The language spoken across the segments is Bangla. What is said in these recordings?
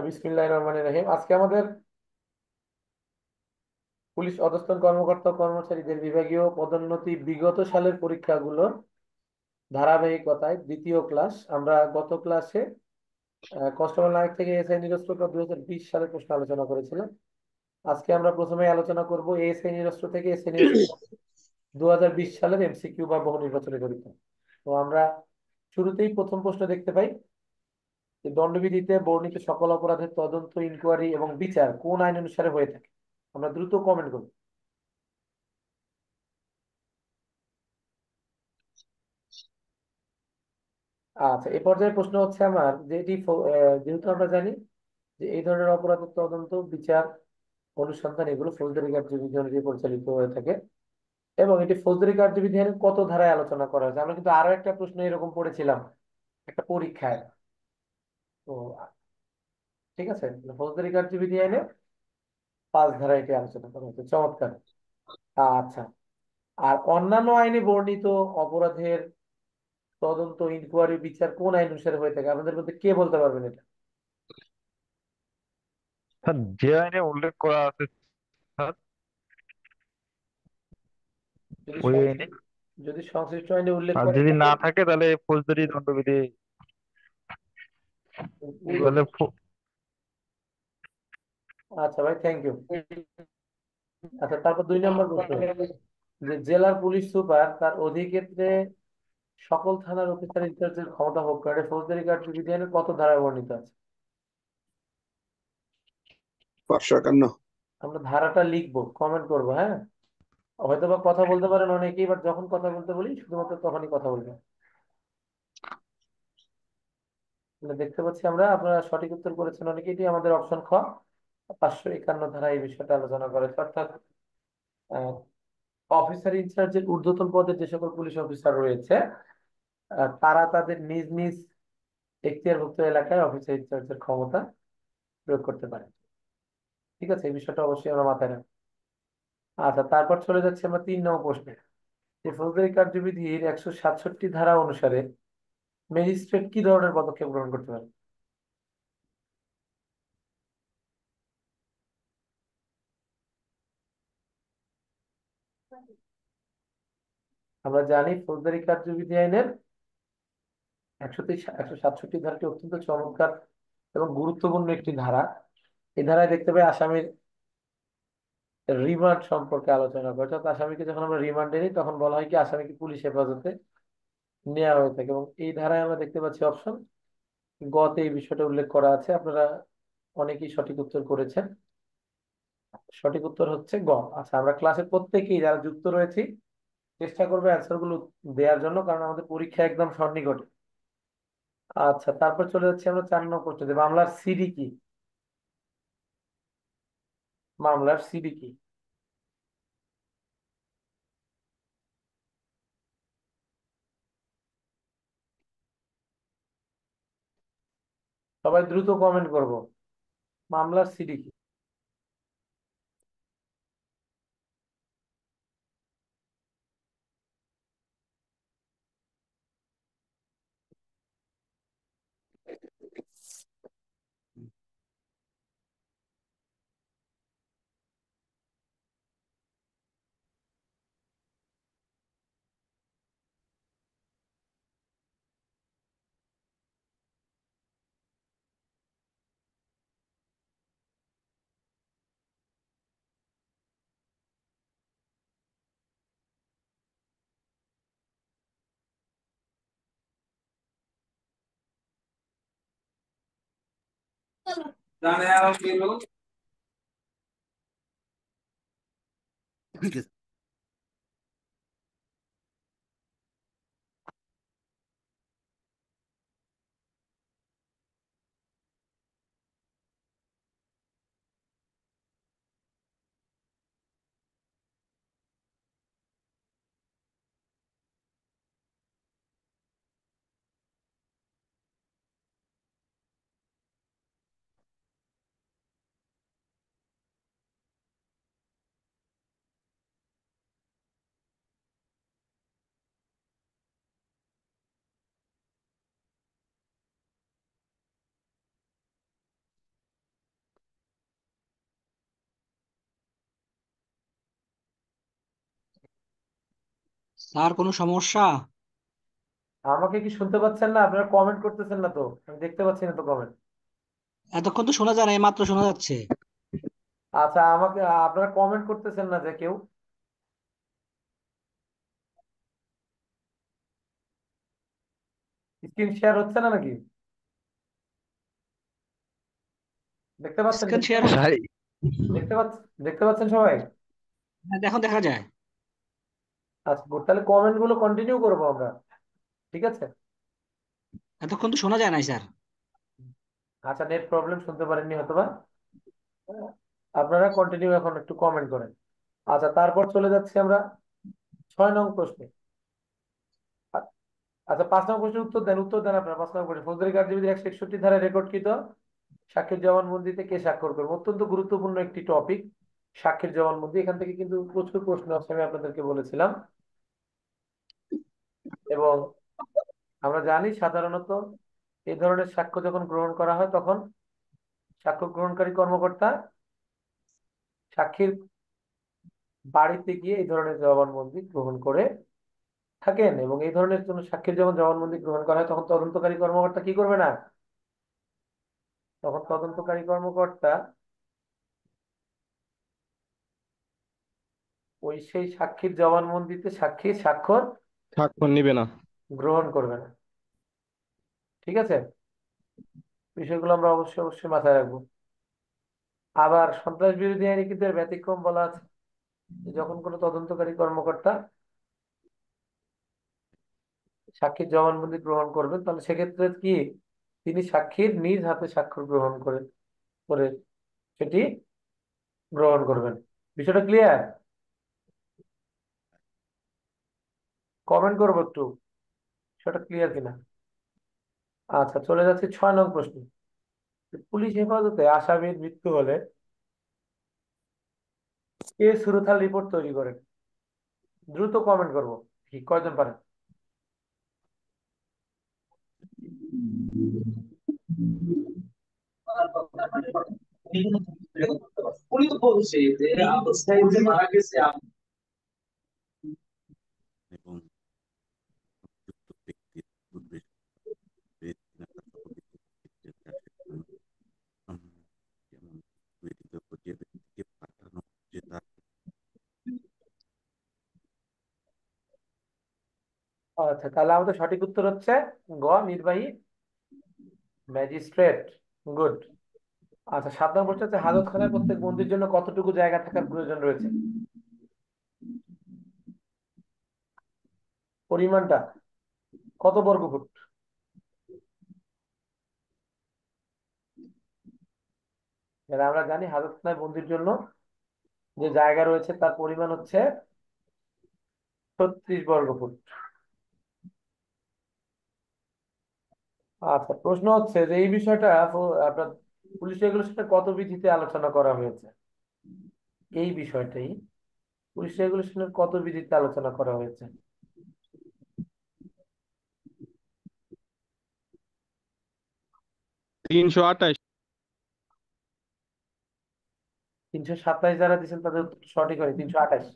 বিসমিল্লাহির রহমানির রহিম। আজকে আমাদের পুলিশ অধস্তন কর্মকর্তা ও কর্মচারীদের বিভাগীয় পদোন্নতি বিগত সালের পরীক্ষাগুলোর ধারাবাহিকতায় দ্বিতীয় ক্লাস। আমরা গত ক্লাসে কনস্টেবল নায়ক থেকে এসআই নিরস্ত্র 2020 সালের প্রশ্ন আলোচনা করেছিলাম। আজকে আমরা প্রথমে আলোচনা করব এএসআই নিরস্ত্র থেকে এসআই নিরস্ত্র 2020 সালের এমসিকিউ বা বহু নির্বাচনী পরীক্ষা। তো আমরা শুরুতেই প্রথম প্রশ্ন দেখতে পাই যে দণ্ডবিধিতে বর্ণিত সকল অপরাধের তদন্ত, ইনকোয়ারি এবং বিচার কোন আইন অনুসারে হয়ে থাকে। আমরা দ্রুত কমেন্ট করব। আচ্ছা, এই পর্যায়ে প্রশ্ন হচ্ছে আমার যে যেহেতু আমরা জানি যে এই ধরনের অপরাধের তদন্ত, বিচার, অনুসন্ধান এগুলো ফৌজদারি কার্যবিধি অনুযায়ী পরিচালিত হয়ে থাকে এবং এটি ফৌজদারি কার্যবিধির কত ধারায় আলোচনা করা হয়েছে। আমরা কিন্তু আরো একটা প্রশ্ন এরকম পড়েছিলাম একটা পরীক্ষায়। তো ঠিক আছে, ফৌজদারি কার্যবিধি আইনে 5 ধারায় এটি আলোচনা করা হয়েছে। চমৎকার। আচ্ছা, আর অন্যান্য আইনে বর্ণিত অপরাধের তদন্ত, ইনকোয়ারি, বিচার কোন আইন অনুসারে হয়ে থাকে? আমাদের মধ্যে কে বলতে পারবেন এটা? স্যার, যে আইনে উল্লেখ করা আছে স্যার, যদি ওই আইনে। সংশ্লিষ্ট যদি সংশ্লিষ্ট আইনে উল্লেখ আর করা যদি থাকে। না থাকে তাহলে ফৌজদারি দণ্ডবিধি। তাহলে আচ্ছা ভাই, থ্যাংক ইউ। আচ্ছা, তারপর 2 নম্বর প্রশ্ন, যে জেলার পুলিশ সুপার তার অধিক্ষেত্রে সকল থানার অফিসার ইনচার্জের ক্ষমতা ভোগ করে ফৌজদারি কার্যবিধির কত ধারায় বর্ণিত আছে? 551। আমরা ধারাটা লিখবো, কমেন্ট করবো, হ্যাঁ। হয়তো বা কথা বলতে পারেন অনেকেই, বাট যখন কথা বলতে বলি শুধুমাত্র তখনই কথা বলবেন। তাহলে দেখতে পাচ্ছি আমরা আপনারা সঠিক উত্তর করেছেন অনেকে। এটি আমাদের অপশন খ, 551 ধারা এই বিষয়টা আলোচনা করেছে। অর্থাৎ অফিসার ইনচার্জের ঊর্ধ্বতন পদে যে সকল পুলিশ অফিসার রয়েছে, তারা তাদের নিজ নিজ এখতিয়ারভুক্ত এলাকায় অফিসার ইনচার্জের ক্ষমতা প্রয়োগ করতে পারে। ঠিক আছে, এই বিষয়টা অবশ্যই আমরা মাথায় রাখবো। আচ্ছা, তারপর চলে যাচ্ছে আমরা 3 নম্বর প্রশ্নে, যে ফৌজদারি কার্যবিধির 167 ধারা অনুসারে ম্যাজিস্ট্রেট কি ধরনের পদক্ষেপ গ্রহণ করতে পারে? আমরা জানি ফৌজদারি কার্যবিধি আইনের 167 ধারাটি অত্যন্ত চমৎকার এবং গুরুত্বপূর্ণ একটি ধারা। এই ধারায় দেখতে পাই আসামির রিমান্ড সম্পর্কে আলোচনা করে। অর্থাৎ আসামিকে যখন আমরা রিমান্ডে নিই তখন বলা হয় কি আসামিকে পুলিশ হেফাজতে নেওয়া হয়ে থাকে, এবং এই ধারায় আমরা দেখতে পাচ্ছি অপশন গতে এই বিষয়টা উল্লেখ করা আছে। আপনারা অনেকেই সঠিক উত্তর করেছেন। সঠিক উত্তর হচ্ছে গ। আচ্ছা, আমরা ক্লাসে প্রত্যেকেই যারা যুক্ত রয়েছি চেষ্টা করবো অ্যান্সার গুলো দেওয়ার জন্য, কারণ আমাদের পরীক্ষা একদম সন্নিকটে। আচ্ছা, তারপর চলে যাচ্ছে আমরা 4 নম্বর প্রশ্ন, যে মামলার সিডি কি? মামলার সিডি কি? সবাই দ্রুত কমেন্ট করব। মামলার সিডি কি? স্যার কোনো সমস্যা? আমাকে কি শুনতে পাচ্ছেন না? আপনারা কমেন্ট করতেছেন না তো, আমি দেখতে পাচ্ছি না তো কমেন্ট। এতক্ষণ তো শোনা যায় না, এই মাত্র শোনা যাচ্ছে। আচ্ছা, আমাকে আপনারা কমেন্ট করতেছেন না যে কেউ। স্ক্রিন শেয়ার হচ্ছে না নাকি? দেখতে পাচ্ছেন স্ক্রিন কিন্তু? শেয়ার স্যার দেখতে পাচ্ছেন সবাই? এখন দেখা যায়। আচ্ছা good, তাহলে কমেন্ট গুলো কন্টিনিউ করবো আমরা, ঠিক আছে? এতক্ষণ তো শোনা যায় নাই স্যার। আচ্ছা, নেট প্রবলেম, শুনতে পারেননি হয়তোবা। আপনারা কন্টিনিউ এখন একটু কমেন্ট করেন। আচ্ছা, তারপর চলে যাচ্ছি আমরা 6 নং প্রশ্নে। আচ্ছা, 5 নং প্রশ্নের উত্তর দেন আপনারা। 5 নং প্রশ্ন, ফৌজদারি কার্যবিধির 161 ধারায় রেকর্ডকৃত সাক্ষীর জবানবন্দিতে কে স্বাক্ষর করবে? অত্যন্ত গুরুত্বপূর্ণ একটি টপিক, সাক্ষীর জবানবন্দি। এখান থেকে কিন্তু প্রচুর প্রশ্ন আছে, আমি আপনাদেরকে বলেছিলাম। এবং আমরা জানি সাধারণত এই ধরনের সাক্ষ্য যখন গ্রহণ করা হয়, তখন সাক্ষ্য গ্রহণকারী কর্মকর্তা সাক্ষীর বাড়িতে গিয়ে এই ধরনের জবানবন্দি গ্রহণ করে থাকেন। এবং এই ধরনের জন্য সাক্ষীর যখন জবানবন্দি গ্রহণ করা হয়, তখন তদন্তকারী কর্মকর্তা কি করবে না? তখন তদন্তকারী কর্মকর্তা ওই সেই সাক্ষীর জবানবন্দিতে সাক্ষীর স্বাক্ষর স্বাক্ষর নিবে না। গ্রহণ করবে না। ঠিক আছে, বিষয়গুলো আমরা অবশ্যই অবশ্যই মাথায় রাখবো। আবার সন্ত্রাস বিরোধী আইনে কিন্তু এর ব্যতিক্রম বলা আছে, যে যখন কোনো তদন্তকারী কর্মকর্তা সাক্ষীর জবানবন্দি গ্রহণ করবেন, তাহলে সেক্ষেত্রে কি তিনি সাক্ষীর নিজ হাতে স্বাক্ষর গ্রহণ করে করে সেটি গ্রহণ করবেন। বিষয়টা ক্লিয়ার? কমেন্ট করবো একটু, সেটা ক্লিয়ার কিনা। আচ্ছা, চলে যাচ্ছি 6 নং প্রশ্ন। পুলিশ হেফাজতে আসামির মৃত্যু হলে কে সুরতাল রিপোর্ট তৈরি করেন? দ্রুত কমেন্ট করবো, কি কয়জন পারেন? উনি তো বলছে যে অবস্থায় যে মারা গেছে এবং যুক্ত ব্যক্তির উদ্দেশ্যে যেমন যে ব্যক্তিকে পাঠানো যে তার আচ্ছা, তাহলে আমাদের সঠিক উত্তর হচ্ছে গ, নির্বাহী ম্যাজিস্ট্রেট। গুড। আচ্ছা, 7 নং প্রশ্ন হচ্ছে, হাজতখানায় প্রত্যেক বন্দীর জন্য কতটুকু জায়গা থাকার প্রয়োজন রয়েছে? পরিমাণটা কত বর্গ ফুট? এবার আমরা জানি হাজতখানায় বন্দির জন্য যে জায়গা রয়েছে তার পরিমাণ হচ্ছে 36 বর্গ ফুট। আচ্ছা, প্রশ্ন হচ্ছে যে এই বিষয়টা আপনার পুলিশ রেগুলেশনে কত বিধিতে আলোচনা করা হয়েছে? এই বিষয়টাই পুলিশ রেগুলেশনের কত বিধিতে আলোচনা করা হয়েছে? 328। 327 যারা দিচ্ছেন তাদের উত্তর সঠিক হয়, 328।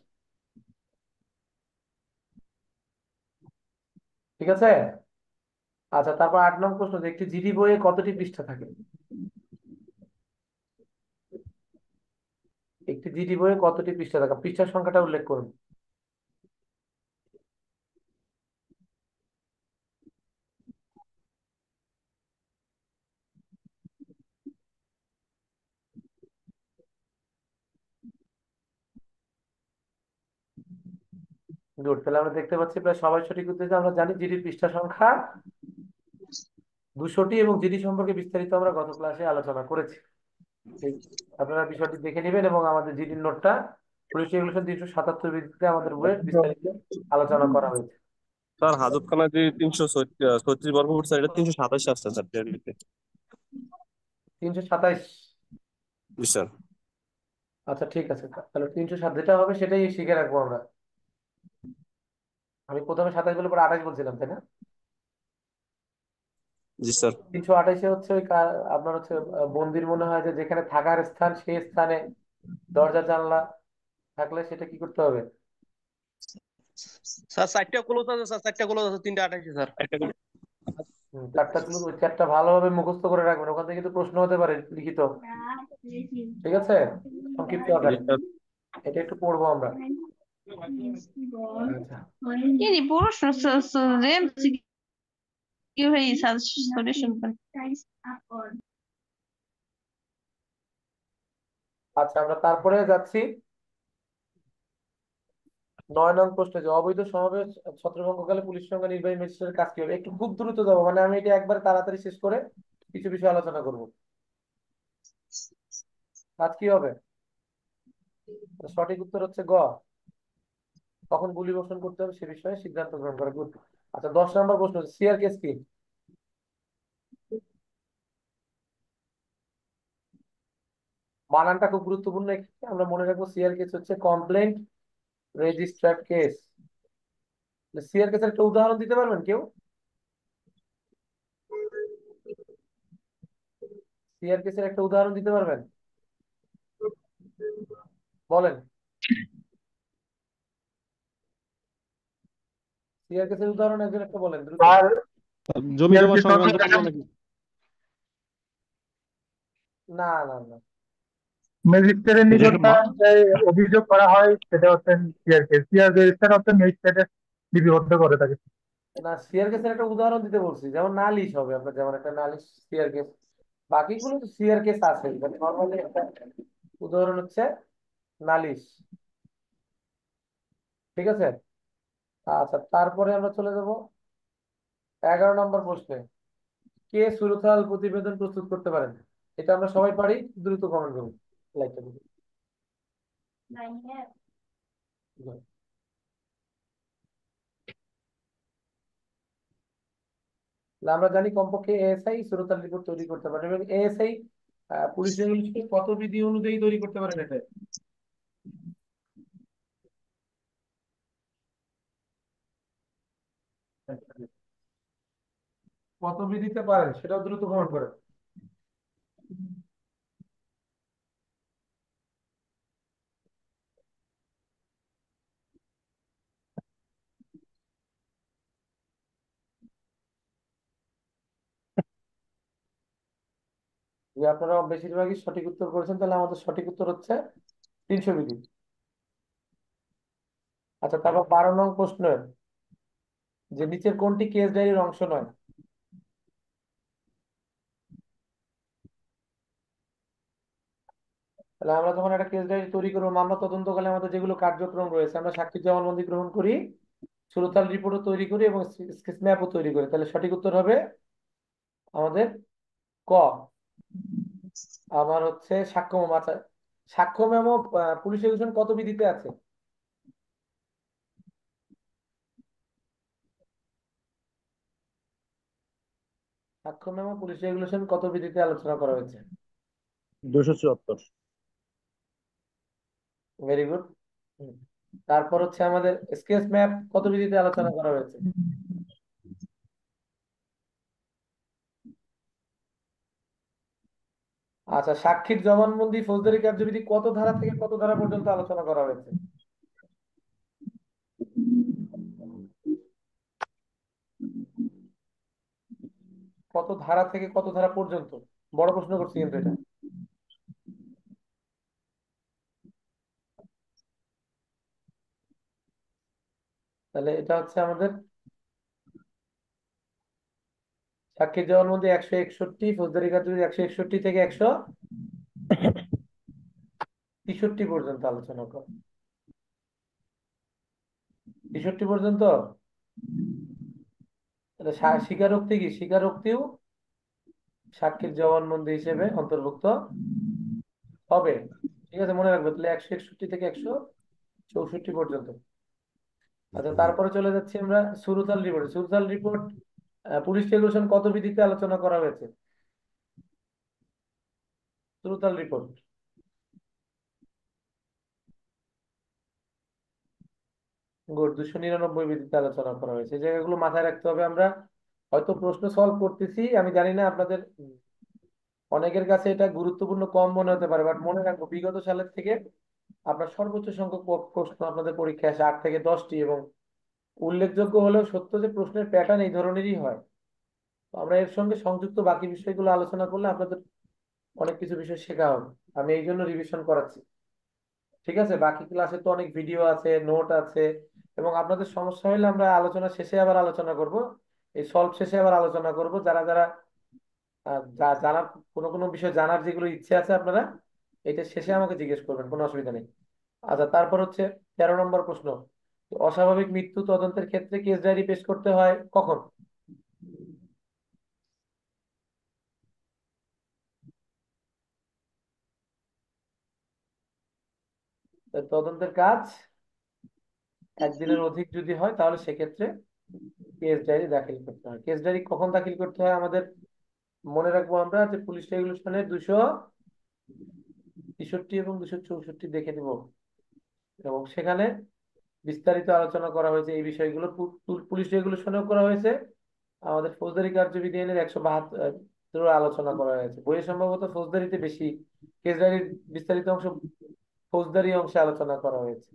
ঠিক আছে। আচ্ছা, তারপর 8 নং প্রশ্ন, যে একটি জিডি বইয়ে কতটি পৃষ্ঠা থাকে? একটি জিডি বইয়ে কতটি পৃষ্ঠা থাকে, পৃষ্ঠার সংখ্যাটা উল্লেখ করুন। গুড, তাহলে আমরা দেখতে পাচ্ছি প্রায় সবাই সঠিক উত্তর দিয়েছে। আমরা জানি জিডির পৃষ্ঠা সংখ্যা 200টি, এবং জিডি সম্পর্কে বিস্তারিত আমরা গত ক্লাসে আলোচনা করেছি। আপনারা বিষয়টি দেখে নেবেন, এবং আমাদের জিডির নোটটা পুলিশ রেগুলেশন 377 বিধিতে আমাদের বইয়ে বিস্তারিত আলোচনা করা হয়েছে। স্যার হাজতখানা যে 336 বর্গ ফুট স্যার, এটা 327 আসছে স্যার ডিআরবিতে। 327। জি স্যার। আচ্ছা, ঠিক আছে, তাহলে 307 যেটা হবে সেটাই শিখে রাখবো আমরা। আমি প্রথমে 27 বলে পরে 28 বলছিলাম, তাই না? জি স্যার। 328-এ হচ্ছে ওই আপনার হচ্ছে বন্দির মনে হয় যে যেখানে থাকার স্থান, সেই স্থানে দরজা জানলা থাকলে সেটা কি করতে হবে? স্যার চারটা ক্লোজ আছে, স্যার চারটা ক্লোজ আছে, তিনটা আঠাইছে স্যার। চারটা ক্লু, ওই চারটা ভালোভাবে মুখস্থ করে রাখবেন, ওখান থেকে কিন্তু প্রশ্ন হতে পারে লিখিত। ঠিক আছে, সংক্ষিপ্ত জি আকারে। স্যার। এটা একটু পড়বো আমরা। আচ্ছা, Ele প্রশ্ন কি হয়ে সলিউশন করে। আচ্ছা, আমরা তারপরে যাচ্ছি 9 নং প্রশ্নে, যে অবৈধ সমাবেশ ছত্রভঙ্গকালে পুলিশ সঙ্গে নির্বাহী ম্যাজিস্ট্রেটের কাজ কি হবে। একটু খুব দ্রুত যাবো, মানে আমি এটা একবার তাড়াতাড়ি শেষ করে কিছু বিষয় আলোচনা করব। কাজ কি হবে? সঠিক উত্তর হচ্ছে গ, কখন গুলি বর্ষণ করতে হবে সে বিষয়ে সিদ্ধান্ত গ্রহণ করা। গুড। আচ্ছা, 10 নম্বর প্রশ্ন, সিআর কেস কি? বানানটা খুব গুরুত্বপূর্ণ এক্ষেত্রে, আমরা মনে রাখবো সিআর কেস হচ্ছে কমপ্লেন্ট রেজিস্টার্ড কেস। সিআর কেসের একটা উদাহরণ দিতে পারবেন কেউ? সিআর কেসের একটা উদাহরণ দিতে পারবেন? বলেন, সিআর কেসের উদাহরণ একজন একটা বলেন দ্রুত। আর জমি জমা সিআরপি সংক্রান্ত কোনো নাকি? না না না, ম্যাজিস্ট্রেটের নিকট যে অভিযোগ করা হয় সেটা হচ্ছে সিআরকে। সিআর রেজিস্টার হচ্ছে ম্যাজিস্ট্রেটের লিপিবদ্ধ করে থাকে। না, সিআর কেসের একটা উদাহরণ দিতে বলছি, যেমন নালিশ হবে আপনার, যেমন একটা নালিশ সিআর কেস। বাকিগুলো তো সিআর কেস আছে, নর্মালি একটা উদাহরণ হচ্ছে নালিশ। ঠিক আছে। আচ্ছা, তারপরে আমরা চলে যাব 11 নম্বর প্রশ্নে, কে সুরতাল প্রতিবেদন প্রস্তুত করতে পারেন? এটা আমরা সবাই পারি, দ্রুত কমেন্ট করুন। লাইকটা দিন। তাহলে আমরা জানি কমপক্ষে এএসআই সুরতাল রিপোর্ট তৈরি করতে পারেন, এবং এএসআই পুলিশ রেগুলেশনের কত বিধি অনুযায়ী তৈরি করতে পারেন এটা? কত বিধিতে পারেন সেটাও দ্রুত কমেন্ট করেন। যে আপনারা বেশিরভাগই সঠিক উত্তর করেছেন, তাহলে আমাদের সঠিক উত্তর হচ্ছে 300 বিধি। আচ্ছা, তারপর 12 নং প্রশ্ন, যে নিচের কোনটি কেস ডায়েরির অংশ নয়? তাহলে আমরা যখন একটা কেস ডায়েরি তৈরি করবো, মামলা তদন্তকালে আমাদের যেগুলো কার্যক্রম রয়েছে, আমরা সাক্ষী জবানবন্দি গ্রহণ করি, সুরতাল রিপোর্টও তৈরি করি এবং স্কেচ ম্যাপও তৈরি করি, তাহলে সঠিক উত্তর হবে আমাদের ক, আমার হচ্ছে সাক্ষ্য মেমো। আচ্ছা, সাক্ষ্য মেমো পুলিশ রেগুলেশন কত বিধিতে আছে? সাক্ষ্য মেমো পুলিশ রেগুলেশন কত বিধিতে আলোচনা করা হয়েছে? 274। Very good. তারপর হচ্ছে আমাদের স্কেচ ম্যাপ কত বিধিতে আলোচনা করা হয়েছে? আচ্ছা, সাক্ষীর জবানবন্দি ফৌজদারি কার্যবিধি কত ধারা থেকে কত ধারা পর্যন্ত আলোচনা করা হয়েছে? কত ধারা থেকে কত ধারা পর্যন্ত? বড় প্রশ্ন করছি কিন্তু এটা। তাহলে এটা হচ্ছে আমাদের সাক্ষীর জবানবন্দি 161, ফৌজদারি কার্যবিধি 161 থেকে 163 পর্যন্ত আলোচনা করা। 63 পর্যন্ত। তাহলে স্বীকারোক্তি কি? স্বীকারোক্তিও সাক্ষীর জবানবন্দি হিসেবে অন্তর্ভুক্ত হবে। ঠিক আছে, মনে রাখবে। তাহলে 161 থেকে 164 পর্যন্ত। আচ্ছা, তারপরে চলে যাচ্ছি আমরা সুরতাল রিপোর্ট। সুরতাল রিপোর্ট পুলিশ রেগুলেশন কত বিধিতে আলোচনা করা হয়েছে? সুরতাল রিপোর্ট গুড, 299 বিধিতে আলোচনা করা হয়েছে। এই জায়গাগুলো মাথায় রাখতে হবে। আমরা হয়তো প্রশ্ন সলভ করতেছি, আমি জানি না আপনাদের অনেকের কাছে এটা গুরুত্বপূর্ণ কম মনে হতে পারে, বাট মনে রাখবো বিগত সালের থেকে আপনার সর্বোচ্চ সংখ্যক প্রশ্ন আপনাদের পরীক্ষায় আসে 8 থেকে 10টি, এবং উল্লেখযোগ্য হলেও সত্য যে প্রশ্নের প্যাটার্ন এই ধরনেরই হয়। তো আমরা এর সঙ্গে সংযুক্ত বাকি বিষয়গুলো আলোচনা করলে আপনাদের অনেক কিছু বিষয় শেখা হবে। আমি এই জন্য রিভিশন করাচ্ছি। ঠিক আছে, বাকি ক্লাসে তো অনেক ভিডিও আছে, নোট আছে, এবং আপনাদের সমস্যা হলে আমরা আলোচনা শেষে আবার আলোচনা করব। এই সলভ শেষে আবার আলোচনা করব। যারা যারা জানার কোনো কোনো বিষয় জানার যেগুলো ইচ্ছে আছে আপনারা এটা শেষে আমাকে জিজ্ঞেস করবেন, কোনো অসুবিধা নেই। আচ্ছা, তারপর হচ্ছে 13 নম্বর প্রশ্ন। অস্বাভাবিক মৃত্যু তদন্তের ক্ষেত্রে কেস ডায়েরি পেশ করতে হয় কখন? তদন্তের কাজ একদিনের অধিক যদি হয় তাহলে সেক্ষেত্রে কেস ডায়েরি দাখিল করতে হয়। কেস ডায়েরি কখন দাখিল করতে হয় আমাদের মনে রাখবো আমরা, যে পুলিশ রেগুলেশনের 263 এবং 264 দেখে নিব, এবং সেখানে বিস্তারিত আলোচনা করা হয়েছে এই বিষয়গুলো। পুলিশ রেগুলেশনেও করা হয়েছে, আমাদের ফৌজদারি কার্যবিধি আইনের 172 আলোচনা করা হয়েছে। বইয়ে সম্ভবত ফৌজদারিতে বেশি, কেস ডায়েরির বিস্তারিত অংশ ফৌজদারি অংশে আলোচনা করা হয়েছে।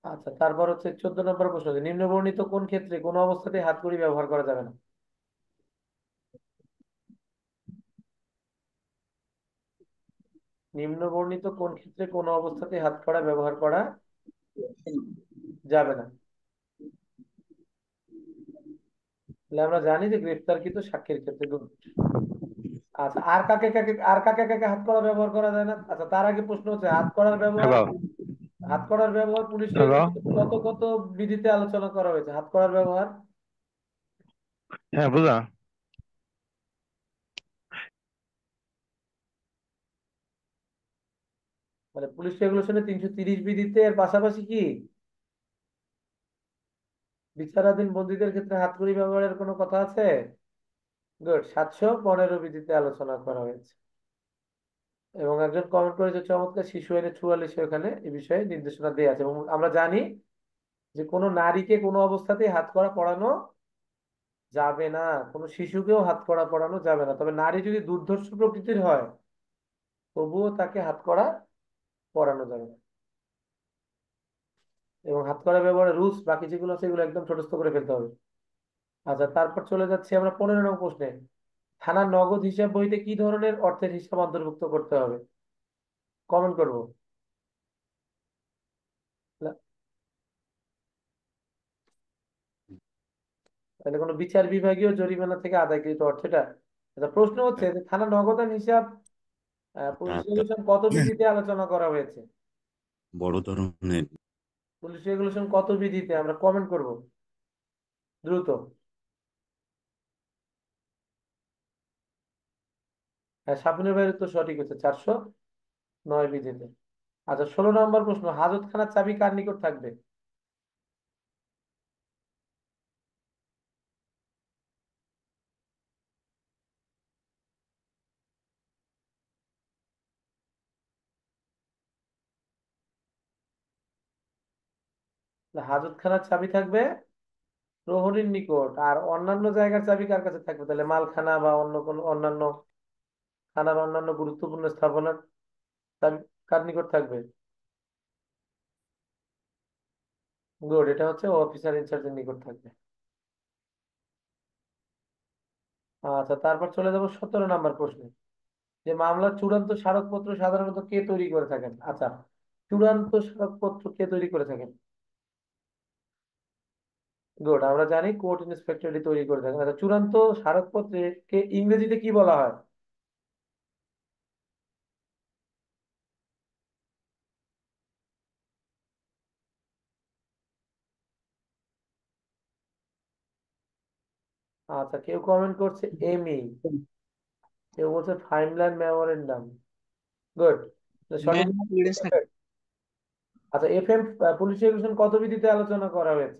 আচ্ছা, তারপর হচ্ছে 14 নম্বর প্রশ্ন, যে নিম্ন বর্ণিত কোন ক্ষেত্রে কোনো অবস্থাতে হাতকড়ি ব্যবহার করা যাবে না? নিম্ন বর্ণিত কোন ক্ষেত্রে কোনো অবস্থাতে হাতকড়া ব্যবহার করা যাবে না? তাহলে আমরা জানি যে গ্রেফতারকৃত সাক্ষীর ক্ষেত্রে। Good. আচ্ছা, আর কাকে কাকে হাতকড়া ব্যবহার করা যায় না? আচ্ছা, তার আগে প্রশ্ন হচ্ছে হ্যালো হাতকড়ার ব্যবহার পুলিশ হ্যালো কত কত বিধিতে আলোচনা করা হয়েছে হাতকড়ার ব্যবহার? হ্যাঁ বুঝা। মানে পুলিশ রেগুলেশনে 330 বিধিতে, এর পাশাপাশি কি বিচারাধীন বন্দীদের ক্ষেত্রে হাতকড়ি ব্যবহারের কোনো কথা আছে? গুড, 715 বিধিতে আলোচনা করা হয়েছে। এবং একজন কমেন্ট করেছে চমৎকার, শিশু আইনে 44 ওখানে এই বিষয়ে নির্দেশনা দেওয়া আছে। এবং আমরা জানি যে কোনো নারীকে কোনো অবস্থাতেই হাতকড়া পরানো যাবে না, কোনো শিশুকেও হাতকড়া পরানো যাবে না। তবে নারী যদি দুর্ধর্ষ প্রকৃতির হয় তবুও তাকে হাতকড়া পরানো যাবে না। এবং হাতকড়া ব্যবহারের রুলস বাকি যেগুলো আছে এগুলো একদম ছোটস্থ করে ফেলতে হবে। আচ্ছা, তারপর চলে যাচ্ছি আমরা 15 নং প্রশ্নে। থানার নগদ হিসাব বইতে কি ধরনের অর্থের হিসাব অন্তর্ভুক্ত করতে হবে? কমেন্ট করব। তাহলে কোনো বিচার বিভাগীয় জরিমানা থেকে আদায়কৃত অর্থ এটা। আচ্ছা, প্রশ্ন হচ্ছে যে থানা নগদান হিসাব পুলিশ টাকা রেগুলেশন কত বিধিতে আলোচনা করা হয়েছে? বড় ধরনের পুলিশ রেগুলেশন কত বিধিতে আমরা কমেন্ট করব দ্রুত। হ্যাঁ, সাবিনের ভাইয়ের তো সঠিক হচ্ছে 409 বিধিতে। আচ্ছা, 16 নম্বর প্রশ্ন, হাজতখানার চাবি কার নিকট থাকবে? হাজতখানার চাবি থাকবে প্রহরীর নিকট, আর অন্যান্য জায়গার চাবি কার কাছে থাকবে? তাহলে মালখানা বা অন্য কোনো অন্যান্য থানার অন্যান্য গুরুত্বপূর্ণ স্থাপনার চাবি কার নিকট থাকবে? গুড, এটা হচ্ছে অফিসার ইনচার্জের নিকট থাকবে। আচ্ছা, তারপর চলে যাবো 17 নম্বর প্রশ্নে, যে মামলার চূড়ান্ত স্মারকপত্র সাধারণত কে তৈরি করে থাকেন? আচ্ছা, চূড়ান্ত স্মারকপত্র কে তৈরি করে থাকেন? গুড, আমরা জানি কোর্ট ইন্সপেক্টরই তৈরি করে থাকেন। আচ্ছা, চূড়ান্ত স্মারকপত্রে কে ইংরেজিতে কি বলা হয়? আচ্ছা, কেউ কমেন্ট করছে এমই, কেউ বলছে ফাইনল্যান্ড মেমোরেন্ডাম। গুড, সঠিক। আচ্ছা, এফএম পুলিশ রেগুলেশন কত বিধিতে আলোচনা করা হয়েছে?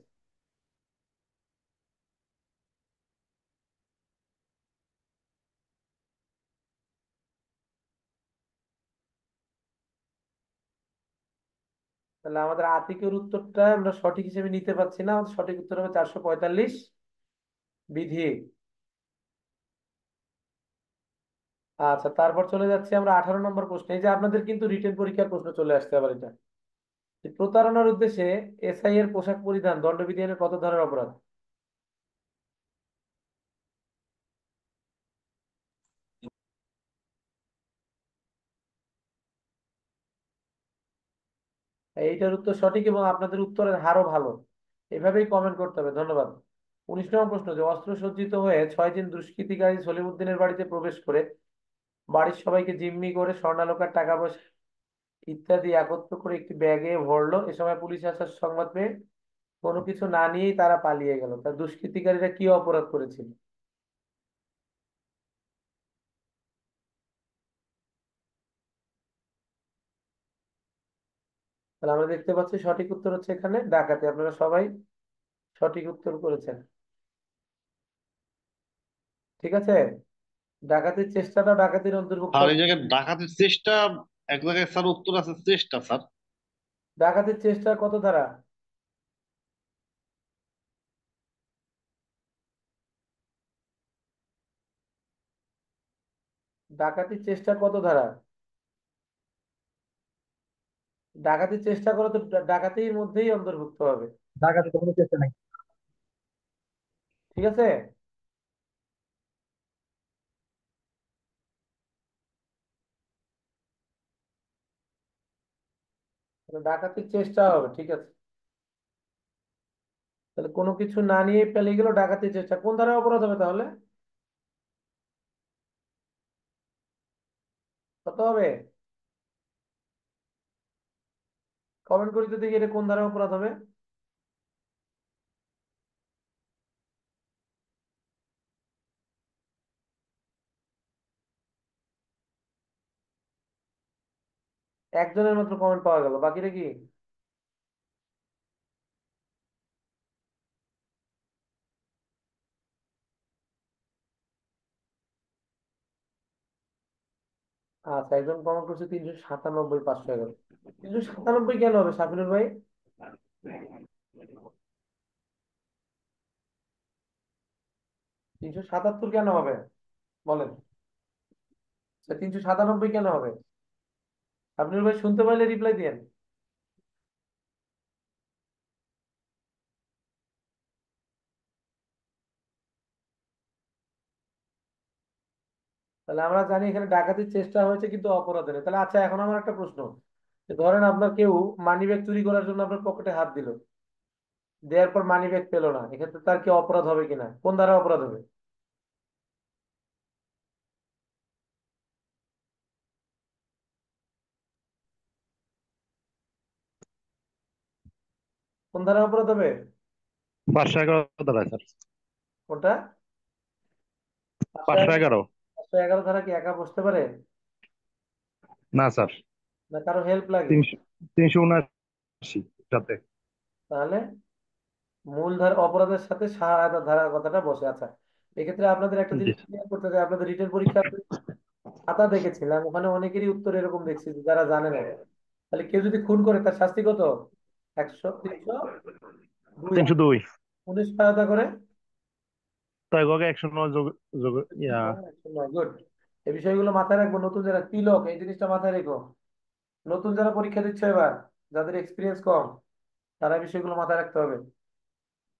তাহলে আমাদের আতিকের উত্তরটা আমরা সঠিক হিসেবে নিতে পারছি না, আমাদের সঠিক উত্তর হবে 445 বিধি। আচ্ছা, তারপর চলে যাচ্ছি আমরা 18 নম্বর প্রশ্নে। এই যে আপনাদের কিন্তু রিটেন পরীক্ষার প্রশ্ন চলে আসছে আবার এটা। যে প্রতারণার উদ্দেশ্যে এসআই এর পোশাক পরিধান দণ্ডবিধির কত ধারার অপরাধ? এইটার উত্তর সঠিক এবং আপনাদের উত্তরের হারও ভালো। এভাবেই কমেন্ট করতে হবে। ধন্যবাদ। 19 নম্বর প্রশ্ন, যে অস্ত্র সজ্জিত হয়ে 6 দিন দুষ্কৃতিকারী সলিমুদ্দিনের বাড়িতে প্রবেশ করে বাড়ির সবাইকে জিম্মি করে স্বর্ণালঙ্কার, টাকা পয়সা ইত্যাদি একত্র করে একটি ব্যাগে ভরলো। এ সময় পুলিশ আসার সংবাদ পেয়ে কোনো কিছু না নিয়েই তারা পালিয়ে গেল। তার দুষ্কৃতিকারীরা কি অপরাধ করেছিল? তাহলে আমরা দেখতে পাচ্ছি সঠিক উত্তর হচ্ছে এখানে ডাকাতি। আপনারা সবাই সঠিক উত্তর করেছেন। ঠিক আছে, ডাকাতির চেষ্টাটা ডাকাতির অন্তর্ভুক্ত। আর এই জায়গায় ডাকাতির চেষ্টা, এক জায়গায় স্যার উত্তর আছে চেষ্টা স্যার। ডাকাতির চেষ্টা কত ধারা? ডাকাতির চেষ্টা কত ধারা? ডাকাতির চেষ্টা করে তো ডাকাতির মধ্যেই অন্তর্ভুক্ত হবে। ডাকাতি কোনো চেষ্টা নাই। ঠিক আছে, তাহলে ডাকাতির চেষ্টা হবে। ঠিক আছে, তাহলে কোনো কিছু না নিয়ে পেলে গেল ডাকাতির চেষ্টা। কোন ধারায় অপরাধ হবে তাহলে? কত হবে? কমেন্ট করে তো দেখি এটা কোন ধারায় অপরাধ হবে। একজনের মাত্র কমেন্ট পাওয়া গেল, বাকিটা কি? আচ্ছা, একজন কমেন্ট করছে 397, 511। 397 কেন হবে সাবিনুর ভাই? 377 কেন হবে বলেন? 397 কেন হবে? সাবিনুর ভাই শুনতে পাইলে রিপ্লাই দিয়েন। তাহলে আমরা জানি এখানে ডাকাতির চেষ্টা হয়েছে কিন্তু অপরাধের। তাহলে আচ্ছা, এখন আমার একটা প্রশ্ন, যে ধরেন আপনার কেউ মানিব্যাগ চুরি করার জন্য আপনার পকেটে হাত দিল, দেওয়ার পর মানিব্যাগ পেলো না, এক্ষেত্রে তার কি অপরাধ হবে কিনা? কোন ধারা অপরাধ হবে? কোন ধারা অপরাধ হবে? 511 ধারা স্যার। কোনটা? 511? 511। 511 ধারা কি একা বসতে পারে, না স্যার, না কারো হেল্প লাগে? 379 সাথে। তাহলে মূল ধারা অপরাধের সাথে সহায়তা ধারার কথাটা বসে। আচ্ছা, এক্ষেত্রে আপনাদের একটা জি। জিনিস ক্লিয়ার করতে চাই, আপনাদের রিটেন পরীক্ষা খাতা দেখেছিলাম, ওখানে অনেকেরই উত্তর এরকম দেখছি যে যারা জানে না। তাহলে কেউ যদি খুন করে তার শাস্তি কত? 302। 302। পুলিশ সহায়তা করে তাই গকে 109 যোগ যোগ ইয়া। গুড। এই বিষয়গুলো মাথায় রাখবো। নতুন যারা তিলক, এই জিনিসটা মাথায় রেখো। নতুন যারা পরীক্ষা দিচ্ছে এবার, যাদের এক্সপিরিয়েন্স কম, তারা এই বিষয়গুলো মাথায় রাখতে হবে।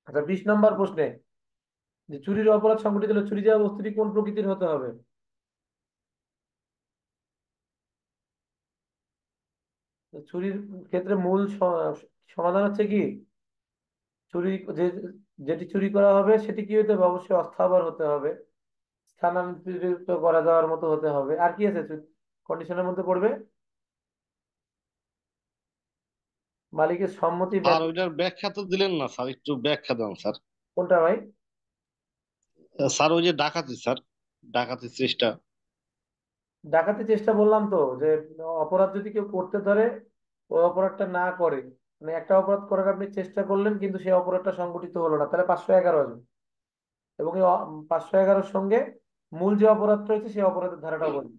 আচ্ছা, 20 নম্বর প্রশ্নে, যে চুরির অপরাধ সংঘটিত হলে চুরি যাওয়া বস্তুটি কোন প্রকৃতির হতে হবে? তো চুরির ক্ষেত্রে মূল সমাধান হচ্ছে কি, চুরি যে যেটি চুরি করা হবে সেটি কি হতে হবে? অবশ্যই অস্থাবর হতে হবে, স্থানান্তরিত করা যাওয়ার মতো হতে হবে। আর কি আছে কন্ডিশনের মধ্যে পড়বে? মালিকের সম্মতি আর ব্যতীত। ওইটার ব্যাখ্যা তো দিলেন না স্যার, একটু ব্যাখ্যা দেন স্যার। কোনটা ভাই? স্যার ওই যে ডাকাতি স্যার, ডাকাতির চেষ্টা। ডাকাতি চেষ্টা বললাম তো, যে অপরাধ যদি কেউ করতে ধরে, ওই অপরাধটা না করে, মানে একটা অপরাধ করার আপনি চেষ্টা করলেন কিন্তু সেই অপরাধটা সংগঠিত হলো না, তাহলে 511 আসবে। এবং এই 511-র সঙ্গে মূল যে অপরাধটা হয়েছে সেই অপরাধের ধারাটাও বলবে।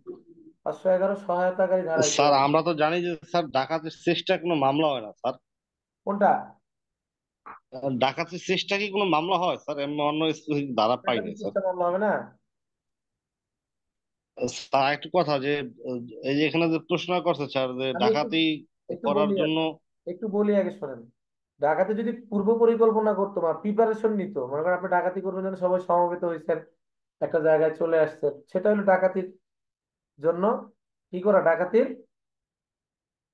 511 সহায়তাকারী ধারা স্যার হিসেবে। আমরা তো জানি যে স্যার ডাকাতির চেষ্টা কোনো মামলা হয় না স্যার। কোনটা? ডাকাতির চেষ্টা কি কোনো মামলা হয় স্যার? এমনি অন্য স্পেসিফিক ধারা পাই ডাকাতি নাই স্যার। চেষ্টা মামলা হবে না। স্যার একটু কথা যে এই যে এখানে যে প্রশ্ন করছে স্যার, যে আমি একটু ডাকাতি একটু করার বলি আর জন্য একটু বলি আগে শোনেন। ডাকাতি যদি পূর্ব পরিকল্পনা করতো বা প্রিপারেশন নিত, মনে করেন আপনি ডাকাতি করবেন জন্য সবাই সমবেত হয়েছেন, একটা জায়গায় চলে আসছেন, সেটা হলো ডাকাতির জন্য কি করা, ডাকাতির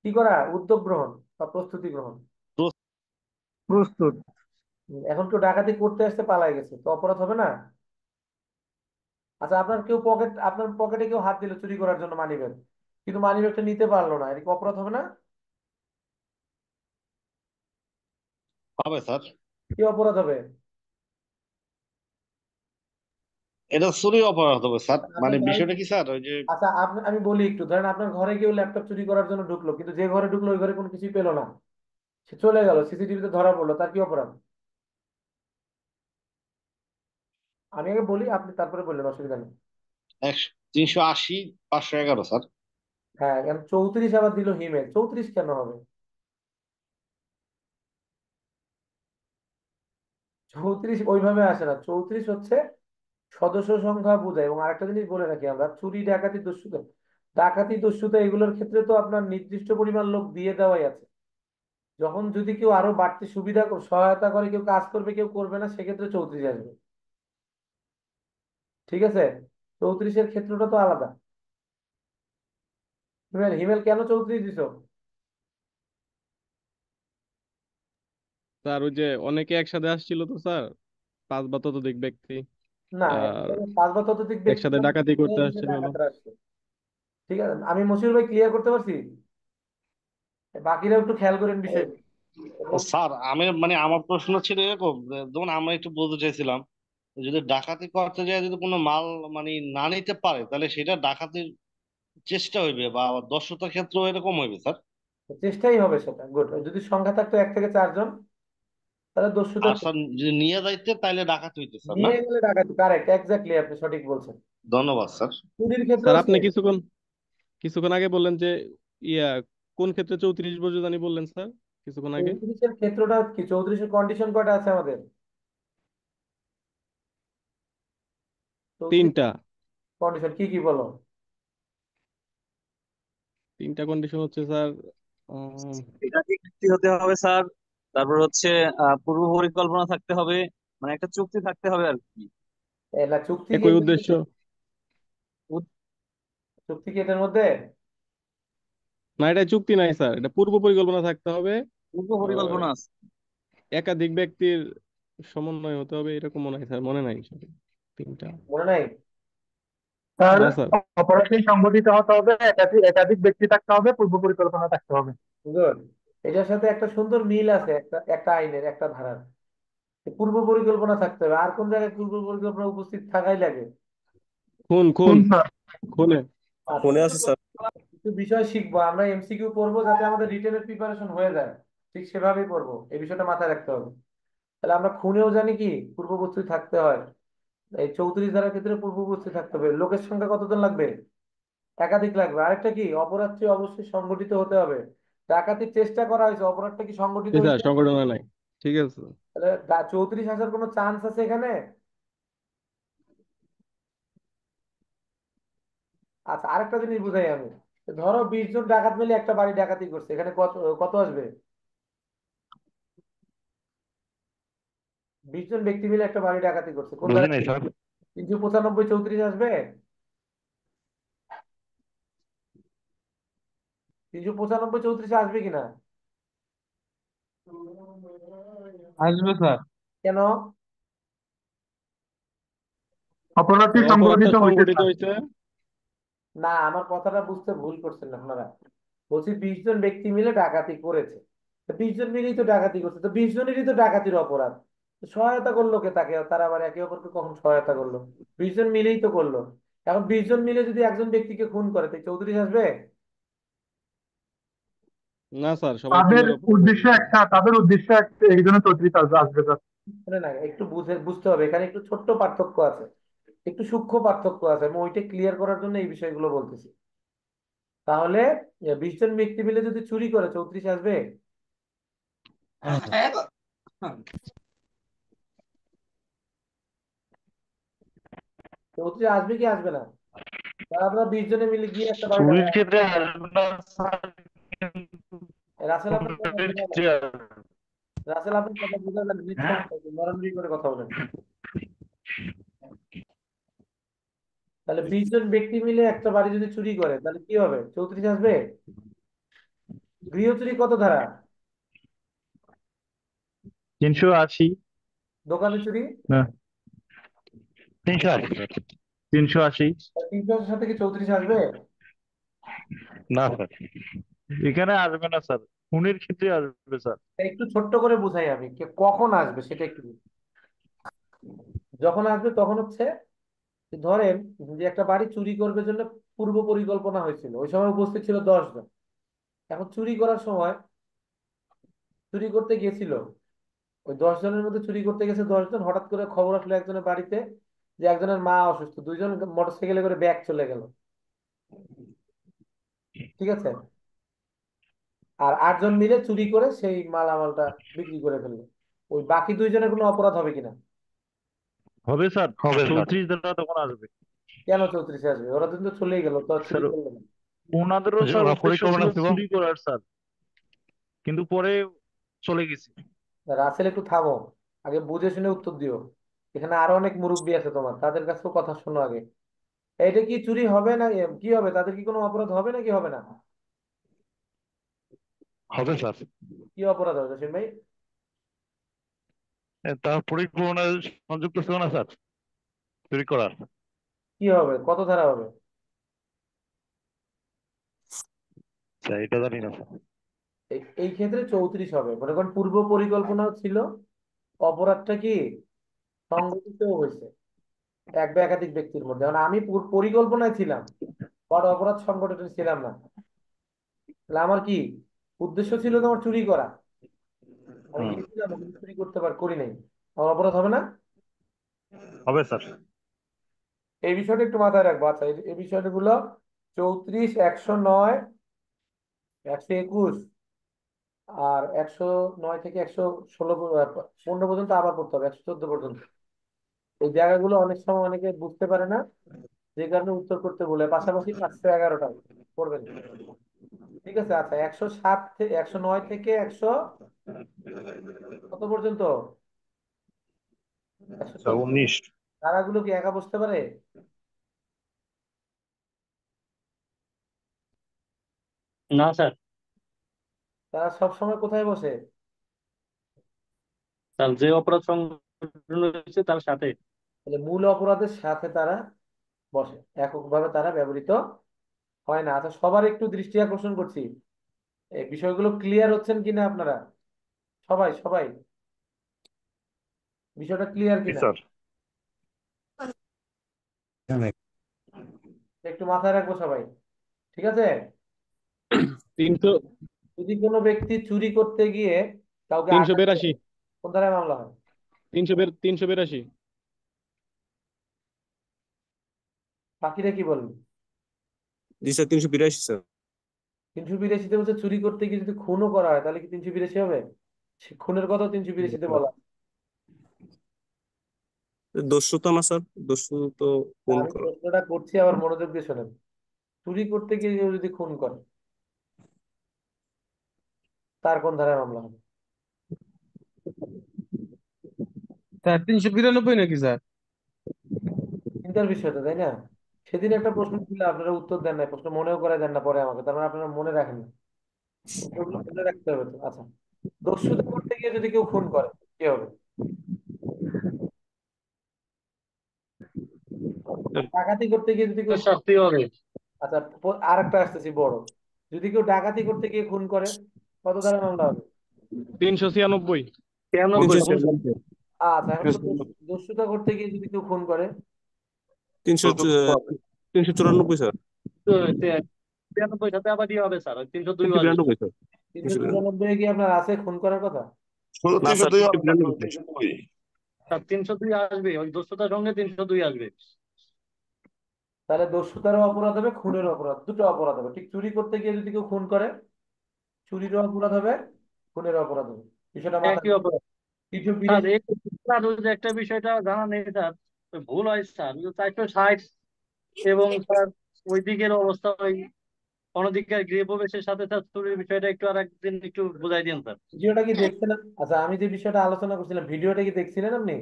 কি করা, উদ্যোগ গ্রহণ বা প্রস্তুতি গ্রহণ। প্রস্তুত। এখন কেউ ডাকাতি করতে আসতে পালায় গেছে, তো অপরাধ হবে না? আচ্ছা, আপনার পকেটে কেউ হাত দিল চুরি করার জন্য মানিব্যাগ, কিন্তু মানিব্যাগটা নিতে পারলো না, এটা কি অপরাধ হবে না? হবে স্যার। কি অপরাধ হবে? এটা চুরি অপরাধ হবে স্যার, মানে আপনার গাড়ি, বিষয়টা কি স্যার ওই যে আচ্ছা আমি বলি একটু, ধরেন আপনার ঘরে কেউ ল্যাপটপ চুরি করার জন্য ঢুকলো, কিন্তু যে ঘরে ঢুকলো ওই ঘরে কোনো কিছুই পেলো না, সে চলে গেল, সিসিটিভিতে ধরা পড়লো, তার কি অপরাধ? আমি আগে বলি, আপনি তারপরে বললেন, অসুবিধা নেই। 380 511 স্যার। হ্যাঁ, কেন 34 আবার দিল হিমেল, 34 কেন হবে? 34 ওইভাবে আসে না, 34 হচ্ছে সদস্য সংখ্যা বোঝায়। এবং আরেকটা জিনিস বলে রাখি, আমরা চুরি ডাকাতি দস্যুতা, ডাকাতি দস্যুতা এগুলোর ক্ষেত্রে তো আপনার নির্দিষ্ট পরিমাণ লোক দিয়ে দেওয়াই আছে। যখন যদি কেউ আরো বাড়তি সুবিধা সহায়তা করে, কেউ কাজ করবে কেউ করবে না, সেক্ষেত্রে 34 আসবে। ঠিক আছে, 34-এর ক্ষেত্রটা তো আলাদা। হিমেল হিমেল কেন 34 দিছো? স্যার ওই যে অনেকে একসাথে আসছিল তো স্যার, 5 বা ততোধিক ব্যক্তি, না, আর 5 বা ততোধিক ব্যক্তি একসাথে মানে ডাকাতি করতে এই যে আসছিল হলো। ডাকাতরা আসছে। ঠিক আছে, আমি মশিউর ভাই ক্লিয়ার করতে পারছি? বাকিরা একটু খেয়াল করেন বিষয়টা। এবং স্যার আমি মানে আমার প্রশ্ন ছিল এরকম যে, ধরুন আমরা একটু বলতে চাইছিলাম, যদি ডাকাতি করতে যায় যদি কোনো মাল মানে না নিতে পারে, তাহলে সেটা ডাকাতির চেষ্টা হইবে বা দস্যুতার ক্ষেত্রেও এরকম হইবে স্যার। চেষ্টাই হবে সেটা, গুড। যদি সংখ্যা থাকতো 1 থেকে 4 জন, তাহলে দস্যুতা আর স্যার যদি নিয়ে যাইতে তাইলে ডাকাতি হইতে স্যার, না? নিয়ে গেলে ডাকাতি, কারেক্ট, এক্স্যাক্টলি, আপনি সঠিক বলছেন। ধন্যবাদ স্যার। চুরির স্যার ক্ষেত্রেও আপনি same। কিছুক্ষণ আগে বললেন যে ইয়া কোন ক্ষেত্রে 34 বছর জানি বললেন স্যার কিছুক্ষণ আগে? 34-এর ক্ষেত্রটা কি, 34-এর কন্ডিশন কয়টা আছে আমাদের? 34 তিনটা। কন্ডিশন কি কি বলো? তিনটা কন্ডিশন হচ্ছে স্যার, উম, একাধিক ব্যক্তি হতে হবে স্যার, তারপর হচ্ছে পূর্ব পরিকল্পনা থাকতে হবে, মানে একটা চুক্তি থাকতে হবে আর কি। না, চুক্তি কি একই উদ্দেশ্য। চুক্তি কি এটার মধ্যে? না, এটা চুক্তি নাই স্যার, এটা পূর্ব পরিকল্পনা থাকতে হবে। পূর্ব আর পরিকল্পনা আছে। একাধিক ব্যক্তির সমন্বয় হতে হবে, এরকম মনে হয় স্যার, মনে নাই সরি তিনটা। মনে নাই? তার না স্যার। অপরাধী সংগঠিত হতে হবে, একাধিক একাধিক ব্যক্তি থাকতে হবে, পূর্ব পরিকল্পনা থাকতে হবে। গুড। এটার সাথে একটা সুন্দর মিল আছে, একটা একটা আইনের একটা ধারার। পূর্ব পরিকল্পনা থাকতে হবে, আর কোন জায়গায় পূর্ব পরিকল্পনা উপস্থিত থাকাই লাগে? খুন খুন কোন স্যার? খুনে। আচ্ছা, ফোনে আছে স্যার। কিছু বিষয় শিখবো আমরা, এমসিকিউ পড়বো, যাতে আমাদের রিটেনের প্রিপারেশন হয়ে যায়, ঠিক সেভাবেই পড়বো, এই বিষয়টা মাথায় রাখতে হবে। তাহলে আমরা খুনেও জানি কি পূর্ব উপস্থিত থাকতে হয়, এই 34 ধারার ক্ষেত্রে পূর্ব উপস্থিত থাকতে হবে। লোকের সংখ্যা কতজন লাগবে? একাধিক লাগবে। আরেকটা কি, অপরাধটি অবশ্যই সংগঠিত হতে হবে। ডাকাতির চেষ্টা করা হয়েছে, অপরাধটা কি সংগঠিত জি স্যার, হয়েছে? সংগঠন নাই। ঠিক আছে। তাহলে 34 আসার কোনো চান্স আছে এখানে? আচ্ছা, আরেকটা জিনিস বুঝাই আমি। ধরো 20 জন ডাকাত মিলে একটা বাড়ি ডাকাতি করছে, এখানে কত কত আসবে? 20 জন ব্যক্তি মিলে একটা বাড়ি ডাকাতি করছে, কোন বুঝি জায়গায় নাই স্যার। 395 34 আসবে? 395 34 আসবে কিনা? আসবে স্যার। কেন? অপরাধী স্যার অপরাধটা সংগঠিত হইতে সংগঠিত স্যার। হয়েছে। না, আমার কথাটা বুঝতে ভুল করছেন আপনারা। বলছি 20 জন ব্যক্তি মিলে ডাকাতি করেছে, তো 20 জন মিলেই তো ডাকাতি করছে, তো 20 জনেরই তো ডাকাতির অপরাধ। তো সহায়তা করলো কে তাকে, তারা আবার একে অপরকে কখন সহায়তা করলো? 20 জন মিলেই তো করলো। এখন 20 জন মিলে যদি একজন ব্যক্তিকে খুন করে, তো 34 আসবে? না স্যার, সবাই খুনের অপরাধ হবে। তাদের উদ্দেশ্য একটা, এই জন্য 34 আসবে স্যার। মানে না, একটু বুঝতে হবে, এখানে একটু ছোট্ট পার্থক্য আছে, একটু সূক্ষ্ম পার্থক্য আছে, আমি ওইটা ক্লিয়ার করার জন্য এই বিষয়গুলো বলতেছি। তাহলে 20 জন ব্যক্তি মিলে যদি চুরি করে, 34 আসবে? হ্যাঁ। 34 আসবে কি আসবে না? তা আমরা 20 জনে মিলে গিয়ে একটা বাড়ি চুরির ডাকাতি, ক্ষেত্রে আসবে না স্যার, কিন্তু রাসেল আপনার কথা খুনের বোঝা ক্ষেত্রে যায়? আসবে। রাসেল আপনার কথা বোঝা যায়? নেট হ্যাঁ সমস্যা হচ্ছে, নড়ানড়ি করে কথা বলেন। তাহলে 20 জন ব্যক্তি মিলে একটা বাড়ি যদি চুরি করে তাহলে কি হবে? 34 আসবে? গৃহ চুরি কত ধারা? 380। দোকানে চুরি? না 380 স্যার। 380। 300 সাথে কি 34 আসবে? না স্যার, এখানে আসবে না স্যার, খুনের ক্ষেত্রে আসবে স্যার। একটু ছোট্ট করে বুঝাই আমি, কখন আসবে সেটা একটু বলি। যখন আসবে তখন হচ্ছে যে ধরেন যে একটা বাড়ি চুরি করবে জন্য পূর্ব পরিকল্পনা হয়েছিল, ওই সময় উপস্থিত ছিল 10 জন। এখন চুরি করার সময় চুরি করতে গিয়েছিল, ওই 10 জনের মধ্যে চুরি করতে গেছে 10 জন, হঠাৎ করে খবর আসলো একজনের বাড়িতে যে একজনের মা অসুস্থ, 2 জন মোটরসাইকেলে করে ব্যাগ চলে গেল। ঠিক আছে? আর 8 জন মিলে চুরি করে সেই মালামালটা বিক্রি করে ফেললো। ওই বাকি 2 জনের কোনো অপরাধ হবে কিনা? হবে স্যার, হবে স্যার। 34 দ্বারা তখন আসবে কেন 34 আসবে? ওরা তো চলেই গেল, তো আর চুরি স্যার। করলো না। ওনাদেরও যে স্যার ওরা উদ্দেশ্য ছিল পরিকল্পনা ছিল। চুরি করার স্যার, কিন্তু পরে চলে গেছে। রাসেল একটু থামো, আগে বুঝে শুনে উত্তর দিও। এখানে আরো অনেক মুরব্বি আছে তোমার, তাদের কাছেও কথা শোনো আগে। এটা কি চুরি হবে না কি হবে? তাদের কি কোনো অপরাধ হবে নাকি হবে না? হবে স্যার। কি অপরাধ হবে জসিম ভাই? তার পরিকল্পনা সংযুক্ত ছিল না স্যার চুরি করার। কি হবে? কত ধারা হবে? স্যার এটা জানি না স্যার। এই ক্ষেত্রে 34 হবে, মনে করেন পূর্ব পরিকল্পনা ছিল, অপরাধটা কি সংঘটিত হয়েছে এক বা একাধিক ব্যক্তির মধ্যে। মানে আমি পরিকল্পনায় ছিলাম, বড় অপরাধ সংগঠনে ছিলাম না। তাহলে আমার কি উদ্দেশ্য ছিল? তোমার চুরি করা। আমি হুম, গিয়েছিলাম কিন্তু চুরি করতে করি নাই। আমার অপরাধ হবে না? হবে স্যার। এই বিষয়টা একটু মাথায় রাখবো। আচ্ছা, এই বিষয়টা গুলো 34, 109, 121 আর 109 থেকে 116, 15 পর্যন্ত আবার পড়তে হবে, 114 পর্যন্ত। এই জায়গাগুলো অনেক সময় অনেকে বুঝতে পারে না, যে কারণে উত্তর করতে বলে। পাশাপাশি 511টা পড়বেন। ঠিক আছে? আচ্ছা, 107 থেকে 109 থেকে 100 কত পর্যন্ত? একশো স্যার চোদ্দ 19। ধারাগুলো কি একা বসতে পারে? না স্যার। তারা সব সময় কোথায় বসে? স্যার যে অপরাধ সংঘটন হয়েছে তার সাথে। তাহলে মূল অপরাধের সাথে তারা বসে, এককভাবে তারা ব্যবহৃত হয় না। আচ্ছা, সবার একটু দৃষ্টি আকর্ষণ করছি, এই বিষয়গুলো ক্লিয়ার হচ্ছেন কিনা আপনারা? সবাই সবাই বিষয়টা ক্লিয়ার জি কিনা স্যার। একটু মাথায় রাখবো সবাই। ঠিক আছে? 300, যদি কোনো ব্যক্তি চুরি করতে গিয়ে কাউকে আঘাত করে, 382, কোন ধারায় মামলা হয়? 382। বাকিরা কি বলবে? জি স্যার 382 স্যার। 382-তে বলছে চুরি করতে গিয়ে যদি খুনও করা হয় তাহলে কি 382 হবে? খুনের কথা 382-তে বলা আছে। দস্যুতা না স্যার, দস্যু তো তা খুন আমি করা। প্রশ্নটা করছি, আবার মনোযোগ দিয়ে শোনেন। চুরি করতে গিয়ে কেউ যদি খুন করে তার কোন ধারায় মামলা হবে? স্যার 392 নাকি স্যার? চিন্তার বিষয় তো, তাই না? সেদিন একটা প্রশ্ন ছিল, আপনারা উত্তর দেন না, প্রশ্ন মনেও করে দেন না পরে আমাকে, তার মানে আপনারা মনে রাখেন না। উত্তরগুলো মনে রাখতে হবে তো। আচ্ছা, দস্যুতা করতে গিয়ে যদি কেউ খুন করে কি হবে? আর ডাকাতি করতে গিয়ে যদি কেউ, শাস্তি হবে। আচ্ছা আর একটা আসতেছি বড়, যদি কেউ ডাকাতি করতে গিয়ে খুন করে কত ধারা মামলা হবে? 396। 93 তখন 396। আচ্ছা, এখন তো দস্যুতা করতে গিয়ে যদি কেউ খুন করে? 394 স্যার। 93 সাথে আবার দিয়ে হবে স্যার, ওই 302 আসবে। 392 স্যার। 394 কি আপনার আছে খুন করার কথা? না স্যার 392। স্যার 302 আসবে, ওই দস্যুতার সঙ্গে 302 আসবে। তাহলে দস্যুতারও অপরাধ হবে, খুনেরও অপরাধ, দুটো অপরাধ হবে। ঠিক চুরি করতে গিয়ে যদি কেউ খুন করে, চুরিরও অপরাধ হবে, খুনেরও অপরাধ হবে। বিষয়টা মাথায় একই অপরাধ। স্যার 382। এই স্যার, ওই যে একটা বিষয়টা জানা নেই স্যার, ওই ভুল হয় স্যার, ওই 460 এবং স্যার ওই দিকের অবস্থা ওই অনধিকার গৃহপ্রবেশের সাথে স্যার চুরির বিষয়টা একটু আর একদিন একটু বুঝাই দিন স্যার। ভিডিওটা কি দেখছিলেন? আচ্ছা, আমি যে বিষয়টা আলোচনা করছিলাম, ভিডিওটা কি দেখছিলেন আপনি?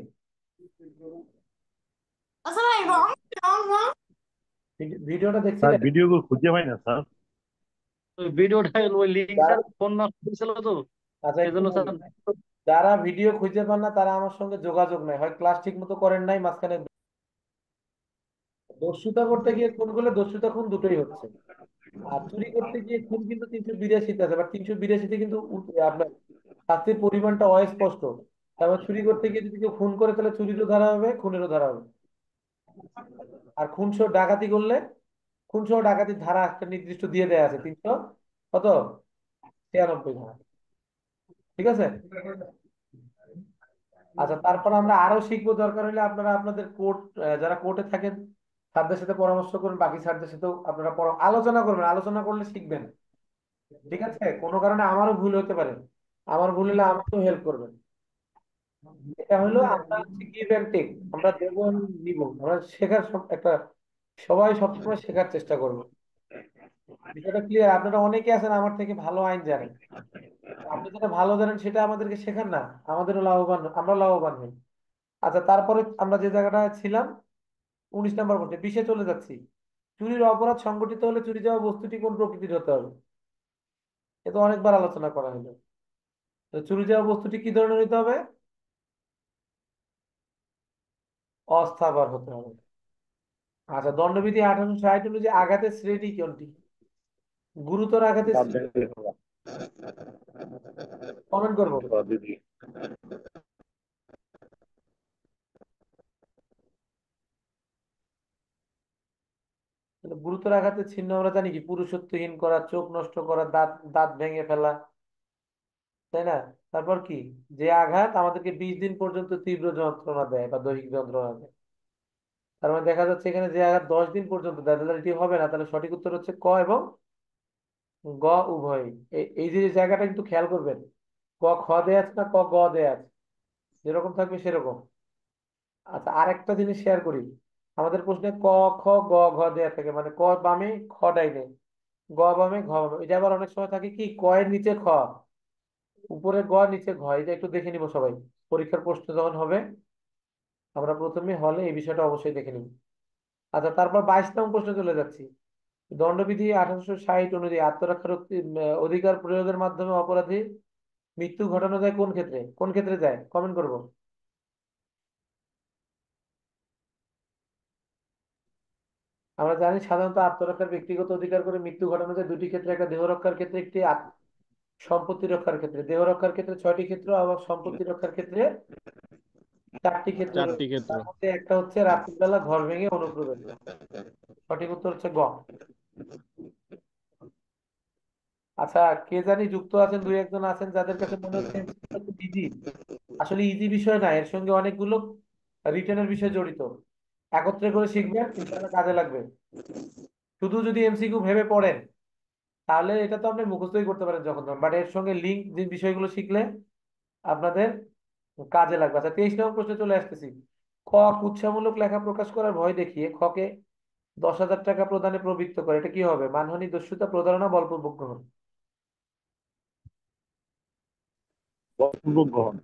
ভিডিওটা স্যার দেখছিলেন? ভিডিও খুঁজে পাই না স্যার, ওই ভিডিওটা ওই লিঙ্ক যারা স্যার ফোন নষ্ট হয়েছিল তো, আচ্ছা, একটু সেজন্য বলি, স্যার। যারা ভিডিও খুঁজে পান না তারা আমার সঙ্গে যোগাযোগ নাই, হয় ক্লাস ঠিক মতো করেন নাই, মাঝখানে দস্যুতা করতে গিয়ে খুন করলে দস্যুতা খুন দুটোই হচ্ছে। আর চুরি করতে গিয়ে খুন কিন্তু 382 আছে, বা 382 কিন্তু আপনার শাস্তির পরিমাণটা অস্পষ্ট। তারপর চুরি করতে গিয়ে যদি কেউ খুন করে তাহলে চুরিরও ধরা হবে, খুনেরও ধরা হবে। আর খুন সহ ডাকাতি করলে খুন সহ ডাকাতির ধারা একটা নির্দিষ্ট দিয়ে দেয়া আছে, 393 ধারা। ঠিক আছে। আচ্ছা, তারপর আমরা আরো শিখবো, দরকার হলে আপনারা আপনাদের কোর্ট, যারা কোর্টে থাকেন স্যারদের সাথে পরামর্শ করুন, বাকি স্যারদের সাথেও আপনারা আলোচনা করবেন, আলোচনা করলে শিখবেন। ঠিক আছে, কোনো কারণে আমারও ভুল হতে পারে, আমার ভুল হলে আমাকেও হেল্প করবেন। এটা হলো আমরা হচ্ছে গিভ অ্যান্ড টেক, আমরা দেবো and নিব, আমরা শেখার একটা, সবাই সবসময় শেখার চেষ্টা করবো। বিষয়টা ক্লিয়ার? আপনারা অনেকে আছেন আমার থেকে ভালো আইন জানেন, আপনি যেটা ভালো জানেন সেটা আমাদেরকে শেখান না, আমাদেরও লাভবান, আমরা লাভবান হই। আচ্ছা, তারপরে আমরা যে জায়গাটা ছিলাম, 19 নম্বর প্রশ্নে, 20-এ চলে যাচ্ছি। চুরির অপরাধ সংগঠিত হলে চুরি যাওয়া বস্তুটি কোন প্রকৃতির হতে হবে? এ তো অনেকবার আলোচনা করা হলো। তো চুরি যাওয়া বস্তুটি কি ধরনের হতে হবে? অস্থাবর হতে হবে। আচ্ছা, দণ্ডবিধি 1860 অনুযায়ী আঘাতের শ্রেণী কোনটি? গুরুতর আঘাতের দাঁত শ্রেণী, ভেঙে গেছে। কমেন্ট করবো। দিদি তাহলে গুরুতর আঘাতের চিহ্ন আমরা জানি কি? পুরুষত্বহীন করা, চোখ নষ্ট করা, দাঁত দাঁত ভেঙে ফেলা, তাই না? তারপর কি? যে আঘাত আমাদেরকে 20 দিন পর্যন্ত তীব্র যন্ত্রণা দেয় বা দৈহিক যন্ত্রণা দেয়। তার মানে দেখা যাচ্ছে এখানে যে আঘাত 10 দিন পর্যন্ত দেয়, তাহলে এটি হবে না। তাহলে সঠিক উত্তর হচ্ছে ক এবং গ উভয়ই। এই যে জায়গাটা কিন্তু খেয়াল করবেন, ক খ দেয়া আছে না ক গ দেয়া আছে, যেরকম থাকবে সেরকম। আচ্ছা, আরেকটা জিনিস শেয়ার করি, আমাদের প্রশ্নে ক খ গ ঘ দেয়া থাকে, মানে ক বামে খ ডাইনে, গ বামে ঘ বামে। এটা আবার অনেক সময় থাকে কি, ক এর নিচে খ, উপরে গ নিচে ঘ। এটা একটু দেখে নিব সবাই, পরীক্ষার প্রশ্ন যখন হবে আমরা প্রথমে হলে এই বিষয়টা অবশ্যই দেখে নিব। আচ্ছা, তারপর 22 নং প্রশ্নে চলে যাচ্ছি। দণ্ডবিধি 1860 অনুযায়ী আত্মরক্ষার অধিকার প্রয়োগের মাধ্যমে অপরাধী মৃত্যু ঘটানো যায় কোন ক্ষেত্রে? কোন ক্ষেত্রে যায়? কমেন্ট করব। আমরা জানি সাধারণত আত্মরক্ষার ব্যক্তিগত অধিকার করে মৃত্যু ঘটানো যায় দুটি ক্ষেত্রে, একটা দেহ রক্ষার ক্ষেত্রে, একটি সম্পত্তি রক্ষার ক্ষেত্রে। দেহ রক্ষার ক্ষেত্রে 6টি ক্ষেত্র, আবার সম্পত্তি রক্ষার ক্ষেত্রে 4টি ক্ষেত্র 4টি রয়েছে। ক্ষেত্র। তার মধ্যে একটা হচ্ছে রাত্রির বেলা ঘর ভেঙে অনুপ্রবেশ। সঠিক উত্তর হচ্ছে গ। আচ্ছা, কে জানি যুক্ত আছেন, দুই একজন আছেন যাদের কাছে মনে হচ্ছে ইজি। আসলে ইজি বিষয় না, এর সঙ্গে অনেকগুলো রিটেনের বিষয় জড়িত। একত্রে করে শিখবেন, ইনশাআল্লাহ কাজে লাগবে। শুধু যদি এমসিকিউ ভেবে পড়েন তাহলে এটা তো আপনি মুখস্থই করতে পারেন যখন তখন, বাট এর সঙ্গে লিঙ্ক যে বিষয়গুলো শিখলে আপনাদের কাজে লাগবে। আচ্ছা, 23 নম্বর প্রশ্নে চলে আসতেছি। ক কুৎসামূলক লেখা প্রকাশ করার ভয় দেখিয়ে খকে 10,000 টাকা প্রদানে প্রবৃত্ত করে, এটা কি হবে? মানহানি, দস্যুতা, প্রতারণা, বলপূর্বক গ্রহণ। বলপূর্বক গ্রহণ।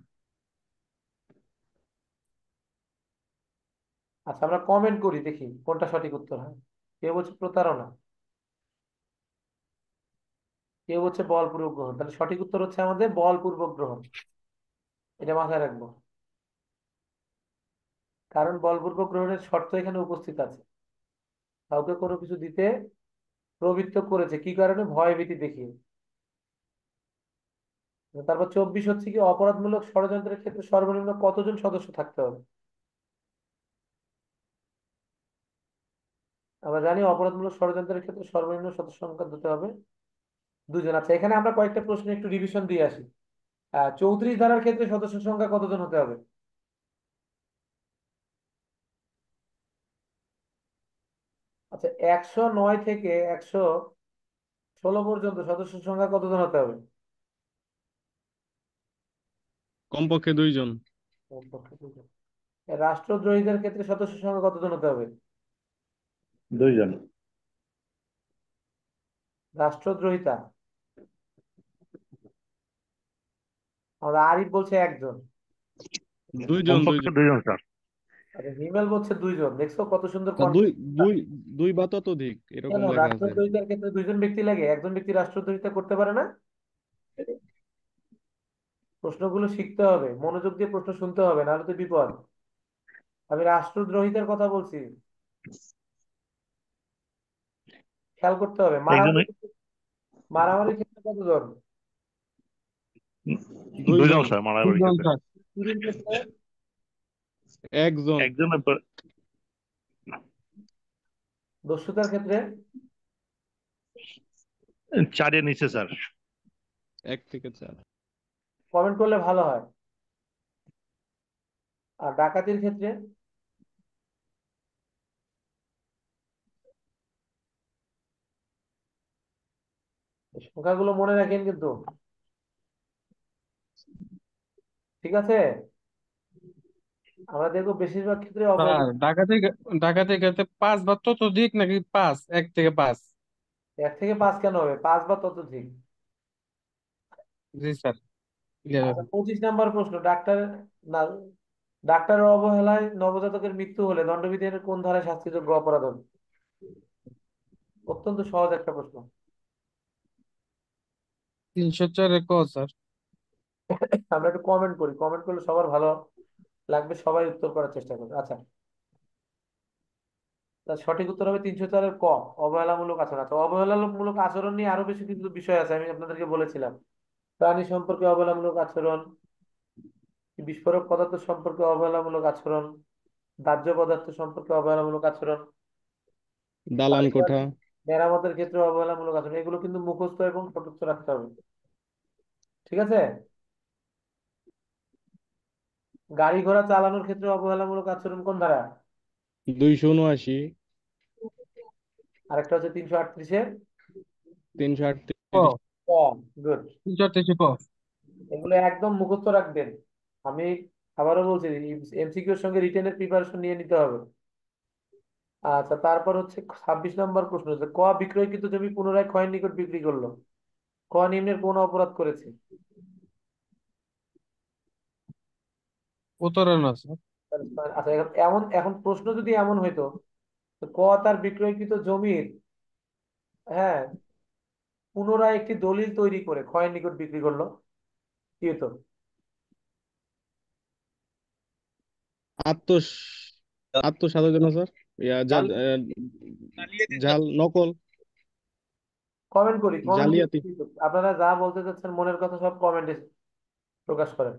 আচ্ছা, আমরা কমেন্ট করি, দেখি কোনটা সঠিক উত্তর হয়। কেউ বলছে প্রতারণা, কেউ হচ্ছে বলপূর্বক গ্রহণ। তাহলে সঠিক উত্তর হচ্ছে আমাদের বলপূর্বক গ্রহণ। এটা মাথায় রাখবো, কারণ বলপূর্বক গ্রহণের শর্ত এখানে উপস্থিত আছে। কাউকে কোনো কিছু দিতে প্রবৃত্ত করেছে কি কারণে? ভয় ভীতি দেখিয়ে। তারপর 24 হচ্ছে কি, অপরাধমূলক ষড়যন্ত্রের ক্ষেত্রে সর্বনিম্ন কতজন সদস্য থাকতে হবে? আমরা জানি অপরাধমূলক ষড়যন্ত্রের ক্ষেত্রে সর্বনিম্ন সদস্য সংখ্যা দিতে হবে 2 জন। আচ্ছা, এখানে আমরা কয়েকটা প্রশ্ন একটু রিভিশন দিয়ে আসি। 34 ধারার ক্ষেত্রে সদস্য সংখ্যা কতজন হতে হবে? আচ্ছা, 109 থেকে 116 পর্যন্ত সদস্য সংখ্যা কতজন হতে হবে? কমপক্ষে 2 জন। কমপক্ষে 2 জন। রাষ্ট্রদ্রোহীদের ক্ষেত্রে সদস্য সংখ্যা কতজন হতে হবে? 2 জন। রাষ্ট্রদ্রোহিতা, আমাদের আরিফ বলছে একজন, দুইজন কমপক্ষে দুইজন দুইজন স্যার। আর হিমেল বলছে দুইজন। দেখছো কত সুন্দর স্যার, দুই কনফিডেন্স। দুই দুই বা ততোধিক কেন এরকম লেখা আছে। রাষ্ট্রদ্রোহিতার ক্ষেত্রে দুইজন ব্যক্তি লাগে? একজন ব্যক্তি রাষ্ট্রদ্রোহিতা করতে পারে না? প্রশ্নগুলো শিখতে হবে, মনোযোগ দিয়ে প্রশ্ন শুনতে হবে, নাহলে তো বিপদ। আমি রাষ্ট্রদ্রোহিতার কথা বলছি, খেয়াল করতে হবে। একজনই। মারামারির ক্ষেত্রে কতজন? দুইজন দুইজন স্যার মারামারির দুজন ক্ষেত্রে। স্যার। চুরির ক্ষেত্রে? একজন একজনের দস্যুতার ক্ষেত্রে? চারের নিচে স্যার। 1 থেকে 4। কমেন্ট করলে ভালো হয়। আর ডাকাতির ক্ষেত্রে? এই সংখ্যাগুলো মনে রাখেন কিন্তু, ঠিক আছে? আমরা দেখবো বেশিরভাগ ক্ষেত্রে স্যার ডাকাতির ক্ষেত্রে 5 বা ততোধিক নাকি 5, 1 থেকে 5? 1 থেকে 5 কেন হবে? 5 বা ততোধিক। জি স্যার, ক্লিয়ার আচ্ছা, হলো। 25 নম্বর প্রশ্ন। না, ডাক্তারের অবহেলায় নবজাতকের মৃত্যু হলে দণ্ডবিধির কোন ধারায় শাস্তিযোগ্য অপরাধ হবে? অত্যন্ত সহজ একটা প্রশ্ন। 304 ক স্যার। আমরা একটু কমেন্ট করি, কমেন্ট করলে সবার ভালো লাগবে, সবাই উত্তর করার চেষ্টা করবে। আচ্ছা, তার সঠিক উত্তর হবে 304-এর ক, অবহেলামূলক আচরণ। আচ্ছা, অবহেলামূলক আচরণ নিয়ে আরো বেশি কিন্তু বিষয় আছে, আমি আপনাদেরকে বলেছিলাম। প্রাণী সম্পর্কে অবহেলামূলক আচরণ, বিস্ফোরক পদার্থ সম্পর্কে অবহেলামূলক আচরণ, দাহ্য পদার্থ সম্পর্কে অবহেলামূলক আচরণ, দালান বাড়িঘর কোঠা। মেরামতের ক্ষেত্রে অবহেলামূলক আচরণ, এগুলো কিন্তু মুখস্থ এবং সতর্ক রাখতে হবে, ঠিক আছে? গাড়ি ঘোড়া চালানোর ক্ষেত্রে অবহেলামূলক আচরণ কোন ধারা? 279, আরেকটা হচ্ছে 338-এর 338। ক। গুড। 338 ক। এগুলো একদম মুখস্থ রাখবেন। আমি আবারও বলছি, এমসিকিউর সঙ্গে রিটেনের প্রিপারেশন নিয়ে নিতে হবে। আচ্ছা, তারপর হচ্ছে 26 নম্বর প্রশ্ন হচ্ছে, ক বিক্রয়কৃত জমি পুনরায় ক্ষয়ের নিকট বিক্রি করলো, ক নিম্নের কোন অপরাধ করেছে? প্রতারণা স্যার। আচ্ছা, এখন প্রশ্ন যদি এমন হইতো, তো ক তার বিক্রয়কৃত জমির, হ্যাঁ, পুনরায় একটি দলিল তৈরি করে ক্ষয়ের নিকট বিক্রি করলো, কি হতো? আত্মস আত্মসাতের জন্য স্যার, জাল চালিয়ে জাল নকল কমেন্ট করি, কমেন্ট জালিয়াতি। আপনারা যা বলতে চাচ্ছেন মনের কথা সব কমেন্টে প্রকাশ করেন।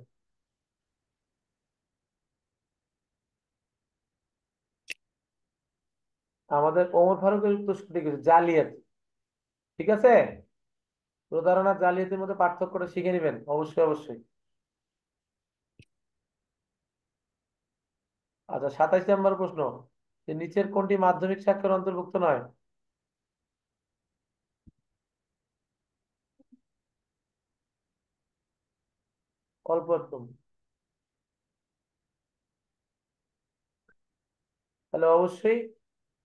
আমাদের ওমর ফারুকের উত্তর সঠিক হয়েছে, জালিয়াতি। ঠিক আছে, প্রতারণা জালিয়াতির মধ্যে পার্থক্যটা শিখে নেবেন অবশ্যই অবশ্যই। আচ্ছা, 27 নম্বর প্রশ্ন, যে নিচের কোনটি মাধ্যমিক সাক্ষর অন্তর্ভুক্ত নয়? অল্প একটু। তাহলে অবশ্যই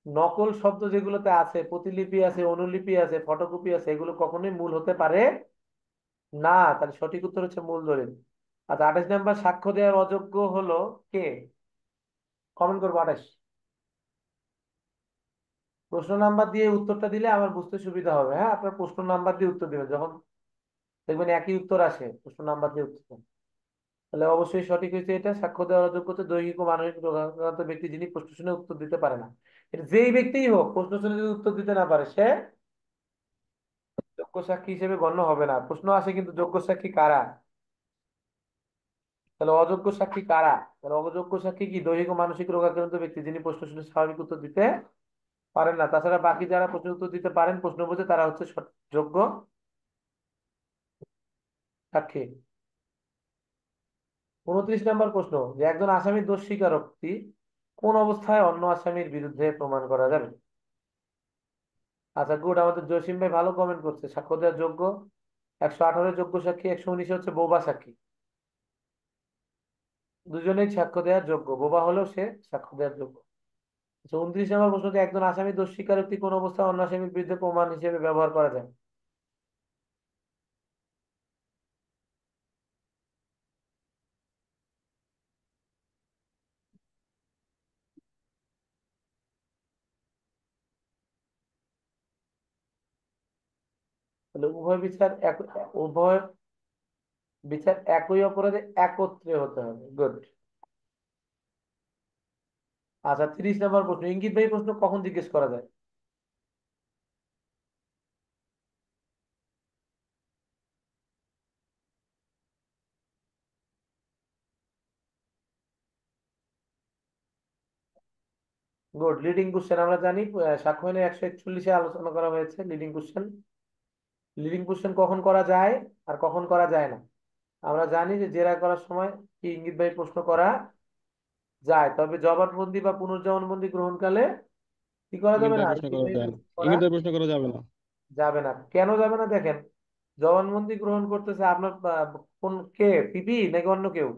নকল শব্দ যেগুলোতে আছে, প্রতিলিপি আছে, অনুলিপি আছে, ফটোকপি আছে, এগুলো কখনোই মূল হতে পারে না। তাহলে সঠিক উত্তর হচ্ছে মূল দলিল। আচ্ছা, 28 নম্বর, সাক্ষ্য দেওয়ার অযোগ্য হলো কে? কমেন্ট করবো 28। প্রশ্ন নাম্বার দিয়ে উত্তরটা দিলে আমার বুঝতে সুবিধা হবে। হ্যাঁ, আপনার প্রশ্ন নাম্বার দিয়ে উত্তর দিবেন, যখন দেখবেন একই উত্তর আসে, প্রশ্ন নাম্বার দিয়ে উত্তর দেন। তাহলে অবশ্যই সঠিক হয়েছে এটা, সাক্ষ্য দেওয়ার অযোগ্য হচ্ছে দৈহিক ও মানসিক রোগাক্রান্ত ব্যক্তি যিনি প্রশ্ন শুনে উত্তর দিতে পারে না। এটা যেই ব্যক্তিই হোক, প্রশ্ন শুনে যদি উত্তর দিতে না পারে, সে যোগ্য সাক্ষী হিসেবে গণ্য হবে না। প্রশ্ন আসে কিন্তু যোগ্য সাক্ষী কারা? তাহলে অযোগ্য সাক্ষী কারা? তাহলে অযোগ্য সাক্ষী কি? দৈহিক ও মানসিক রোগাক্রান্ত ব্যক্তি যিনি প্রশ্ন শুনে স্বাভাবিক উত্তর দিতে পারেন না। তাছাড়া বাকি যারা প্রশ্ন উত্তর দিতে পারেন প্রশ্ন বুঝে, তারা হচ্ছে যোগ্য সাক্ষী। 29 নম্বর প্রশ্ন, যে একজন আসামির দোষ স্বীকারোক্তি কোন অবস্থায় অন্য আসামির বিরুদ্ধে প্রমাণ করা যাবে? আচ্ছা, গুড, আমাদের জসিম ভাই ভালো কমেন্ট করছে। সাক্ষ্য দেওয়ার যোগ্য 118 যোগ্য সাক্ষী, 119 হচ্ছে বোবা সাক্ষী। দুজনেই সাক্ষ্য দেওয়ার যোগ্য, বোবা হলেও সে সাক্ষ্য দেওয়ার যোগ্য। আচ্ছা, 29 নম্বর প্রশ্নটি, একজন আসামি দোষ স্বীকারোক্তি কোন অবস্থায় অন্য আসামির বিরুদ্ধে প্রমাণ হিসেবে ব্যবহার করা যায়? তাহলে উভয় বিচার একই অপরাধে একত্রে হতে হবে। গুড। আচ্ছা, 30 নম্বর প্রশ্ন, ইঙ্গিতবাহী প্রশ্ন কখন জিজ্ঞেস করা যায়? গুড। লিডিং কোশ্চেন আমরা জানি, সাক্ষ্য আইনে 141-এ আলোচনা করা হয়েছে লিডিং কোশ্চেন। লিডিং কোশ্চেন কখন করা যায় আর কখন করা যায় না? আমরা জানি যে জেরা করার সময় কি ইঙ্গিতবাহী প্রশ্ন করা যায়, তবে জবানবন্দি বা পুনর্জবানবন্দি গ্রহণকালে কি করা যাবে ইঙ্গিতবাহী না, প্রশ্ন করা ইঙ্গিতবাহী যায় না, প্রশ্ন করা ইঙ্গিতবাহী প্রশ্ন করা যাবে না। যাবে না। কেন যাবে না দেখেন, জবানবন্দি গ্রহণ করতেছে আপনার কোন কে, পিপি নাকি অন্য কেউ?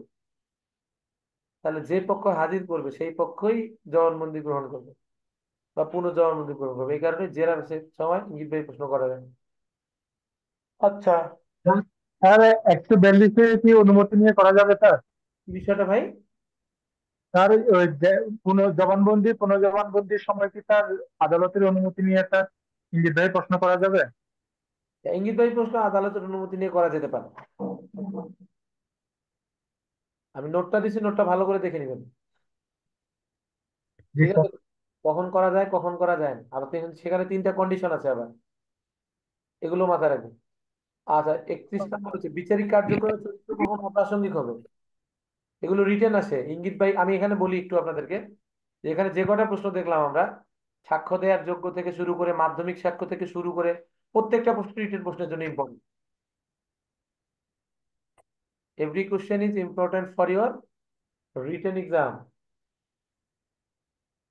তাহলে যে পক্ষ হাজির করবে সেই পক্ষই জবানবন্দি গ্রহণ করবে বা পুনর্জবানবন্দি গ্রহণ করবে। এই কারণে জেরার সময় ইঙ্গিতবাহী প্রশ্ন করা যায় না। আচ্ছা, স্যার 142-এ কি অনুমতি নিয়ে করা যাবে স্যার? কি বিষয়টা ভাই? স্যার ওই যে পুনর্জবানবন্দির সময় কি স্যার আদালতের অনুমতি নিয়ে স্যার ইঙ্গিতভাবে প্রশ্ন করা যাবে? ইঙ্গিতবাহী প্রশ্ন আদালতের অনুমতি নিয়ে করা যেতে পারে। আমি নোটটা দিচ্ছি, নোটটা ভালো করে দেখে নেবেন। জি ঠিক স্যার। আছে, কখন করা যায় কখন করা যায় না, আবার সেখানে 3টা কন্ডিশন আছে আবার, এগুলো মাথায় রাখবেন। আচ্ছা, 31 নম্বর হচ্ছে বিচারিক কার্যক্রমের চরিত্র কখন অপ্রাসঙ্গিক হবে? এগুলো রিটেন আসে ইঙ্গিতবাহী। আমি এখানে বলি একটু আপনাদেরকে, যে এখানে যে কটা প্রশ্ন দেখলাম আমরা, সাক্ষ্য দেওয়ার যোগ্য থেকে শুরু করে মাধ্যমিক সাক্ষ্য থেকে শুরু করে প্রত্যেকটা প্রশ্ন রিটেন প্রশ্নের জন্য important. Every question is important for your written exam.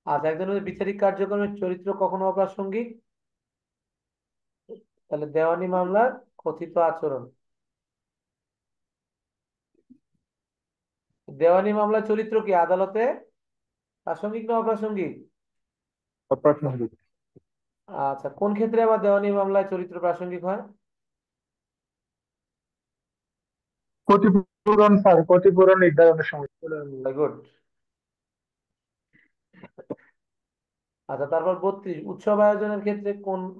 আচ্ছা, একজনের বিচারিক কার্যক্রমের চরিত্র কখনো অপ্রাসঙ্গিক, তাহলে দেওয়ানি মামলার কথিত আচরণ। দেওয়ানি মামলার চরিত্র কি আদালতে প্রাসঙ্গিক না অপ্রাসঙ্গিক? অপ্রাসঙ্গিক। আচ্ছা, কোন ক্ষেত্রে আবার দেওয়ানি মামলায় চরিত্র প্রাসঙ্গিক হয়? ক্ষতিপূরণ স্যার, ক্ষতিপূরণ নির্ধারণের সময়। গুড। আচ্ছা, তারপর 32, উৎসব আয়োজনের ক্ষেত্রে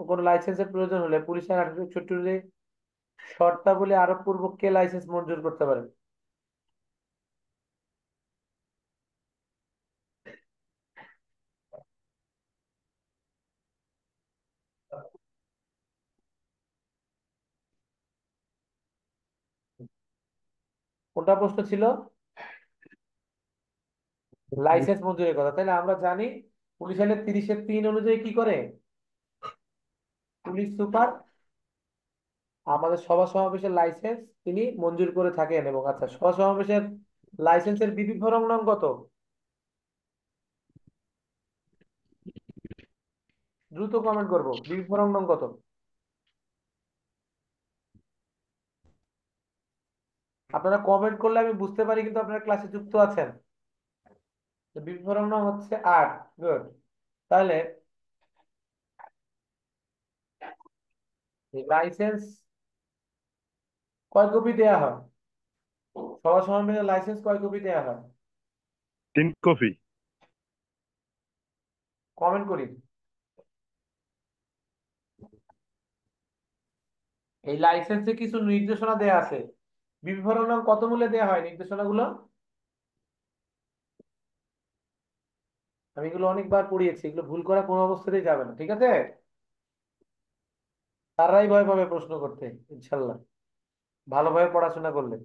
কোন লাইসেন্সের প্রয়োজন হলে পুলিশ আইন 1861 শর্তাবলী আরোপ পূর্বক কে লাইসেন্স মঞ্জুর করতে পারেন? কোনটা প্রশ্ন ছিল? লাইসেন্স মঞ্জুরের কথা। তাহলে আমরা জানি পুলিশ আইনের 30-এর 3 অনুযায়ী কি করে পুলিশ সুপার আমাদের সভা সমাবেশের লাইসেন্স তিনি মঞ্জুর করে থাকেন। এবং আচ্ছা, সভা সমাবেশের লাইসেন্সের বিধি বিবরণ নং কত? দ্রুত কমেন্ট করবো, বিধি বিবরণ নং কত? আপনারা কমেন্ট করলে আমি বুঝতে পারি, কিন্তু আপনারা ক্লাসে যুক্ত আছেন। বিধি বিবরণ নং হচ্ছে 8। গুড। তাহলে লাইসেন্স কয় কপি দেয়া হয়? সভা সমাবেশের লাইসেন্স কয় কপি দেয়া হয়? 3 কপি। কমেন্ট করি। এই লাইসেন্সে কিছু নির্দেশনা দেয়া আছে, বিবরণ নং কত মূল্যে দেয়া হয় নির্দেশনাগুলো? আমি এগুলো অনেকবার পড়িয়েছি, এগুলো ভুল করা কোনো অবস্থাতেই যাবে না, ঠিক আছে? তারাই ভয় পাবে প্রশ্ন করতে ইনশাল্লাহ, ভালোভাবে পড়াশোনা করলে।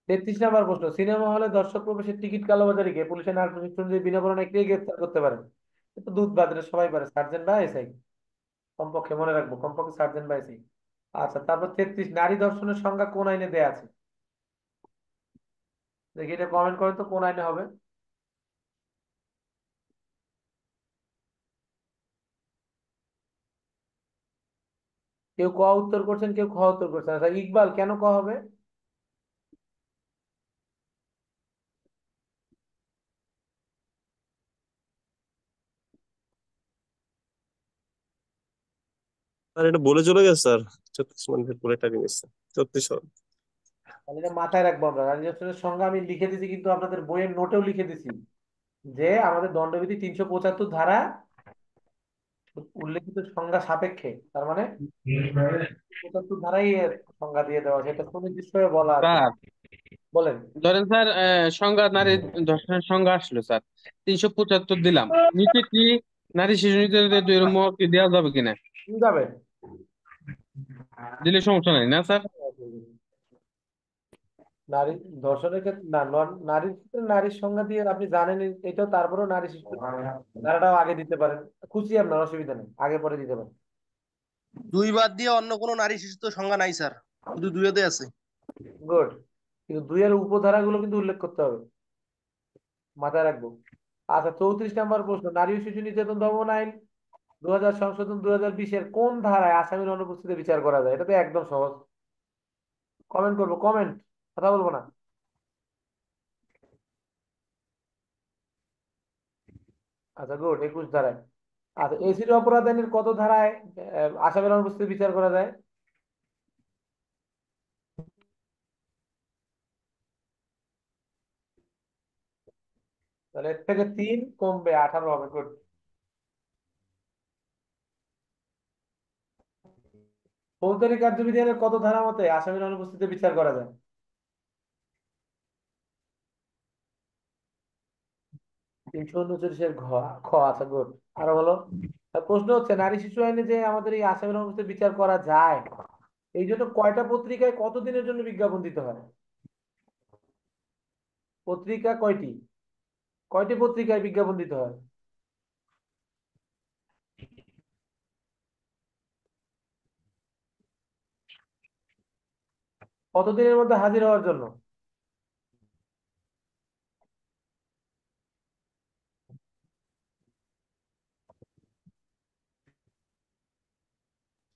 33 নম্বর প্রশ্ন, সিনেমা হলে দর্শক প্রবেশের টিকিট কালোবাজারিকে পুলিশের নার প্রশিক্ষণ দিয়ে বিনা কারণে কে গ্রেফতার করতে পারেন? এ তো দুধ বাদরে সবাই পারে, সার্জেন্ট বা এসআই। কমপক্ষে মনে রাখবো, কমপক্ষে সার্জেন্ট বা এসআই। আচ্ছা, তারপর 33, নারী ধর্ষণের সংজ্ঞা কোন আইনে দেয়া আছে? দেখি এটা কমেন্ট করেন তো, কোন আইনে হবে? কেউ ক উত্তর করছেন, কেউ খ উত্তর করছেন। আচ্ছা, ইকবাল কেন ক হবে? আর এটা বলে চলে গেছে স্যার, 36 পুরো টাকা নিচ্ছে 34 হবে। তাহলে এটা মাথায় রাখবো আমরা। রানী অস্ত্রের সংজ্ঞা আমি লিখে দিছি, কিন্তু আপনাদের বইয়ের নোটেও লিখে দিছি যে আমাদের দণ্ডবিধি 375 ধারা উল্লেখিত সংজ্ঞা সাপেক্ষে, তার মানে 75 ধারাই এর সংজ্ঞা দিয়ে দেওয়া আছে, এটা সুনির্দিষ্ট হয়ে বলা আছে। স্যার বলেন। ধরেন স্যার, সংজ্ঞা নারী ধর্ষণের সংজ্ঞা আসলো স্যার, 375 দিলাম, নিচে কি নারী শিশু নির্যাতনের দুই কি দেওয়া যাবে কিনা? যাবে। দিলে সমস্যা নাই না স্যার? নারী ধর্ষণের ক্ষেত্রে না, নারীর ক্ষেত্রে নারীর সংজ্ঞা দিয়ে আপনি জানেন এটাও, তারপরেও নারী শিশু ধারাটাও আগে দিতে পারেন, খুশি আপনার, অসুবিধা নেই, আগে পরে দিতে পারেন। দুই বাদ দিয়ে অন্য কোনো নারী শিশু তো সংজ্ঞা নাই স্যার, শুধু দুইতে আছে। গুড। কিন্তু দুইয়ের উপধারাগুলো কিন্তু উল্লেখ করতে হবে, মাথায় রাখবো। আচ্ছা, 34 নম্বর প্রশ্ন, নারী ও শিশু নির্যাতন দমন আইন 2000 সংশোধন 2020-এর কোন ধারায় আসামির অনুপস্থিতিতে বিচার করা যায়? এটা তো একদম সহজ। কমেন্ট করবো, কমেন্ট, কথা বলবো না। আচ্ছা গুড, 21 ধারায়। আচ্ছা, এসিড অপরাধ আইনের কত ধারায় আসামির অনুপস্থিতিতে বিচার করা যায়? তাহলে এর থেকে 3 কমবে, 18 হবে। গুড। ফৌজদারি কার্যবিধি আইনের কত ধারা মতে আসামির অনুপস্থিতিতে বিচার করা যায়? 339-এর ঘ, খ। আচ্ছা গুড। আরো বলো। প্রশ্ন হচ্ছে, নারী শিশু আইনে যে আমাদের এই আসামির অনুপস্থিতিতে বিচার করা যায়, এই জন্য কয়টা পত্রিকায় কতদিনের জন্য বিজ্ঞাপন দিতে হয়? পত্রিকা কয়টি, কয়টি পত্রিকায় বিজ্ঞাপন দিতে হয়? কতদিনের মধ্যে হাজির হওয়ার জন্য?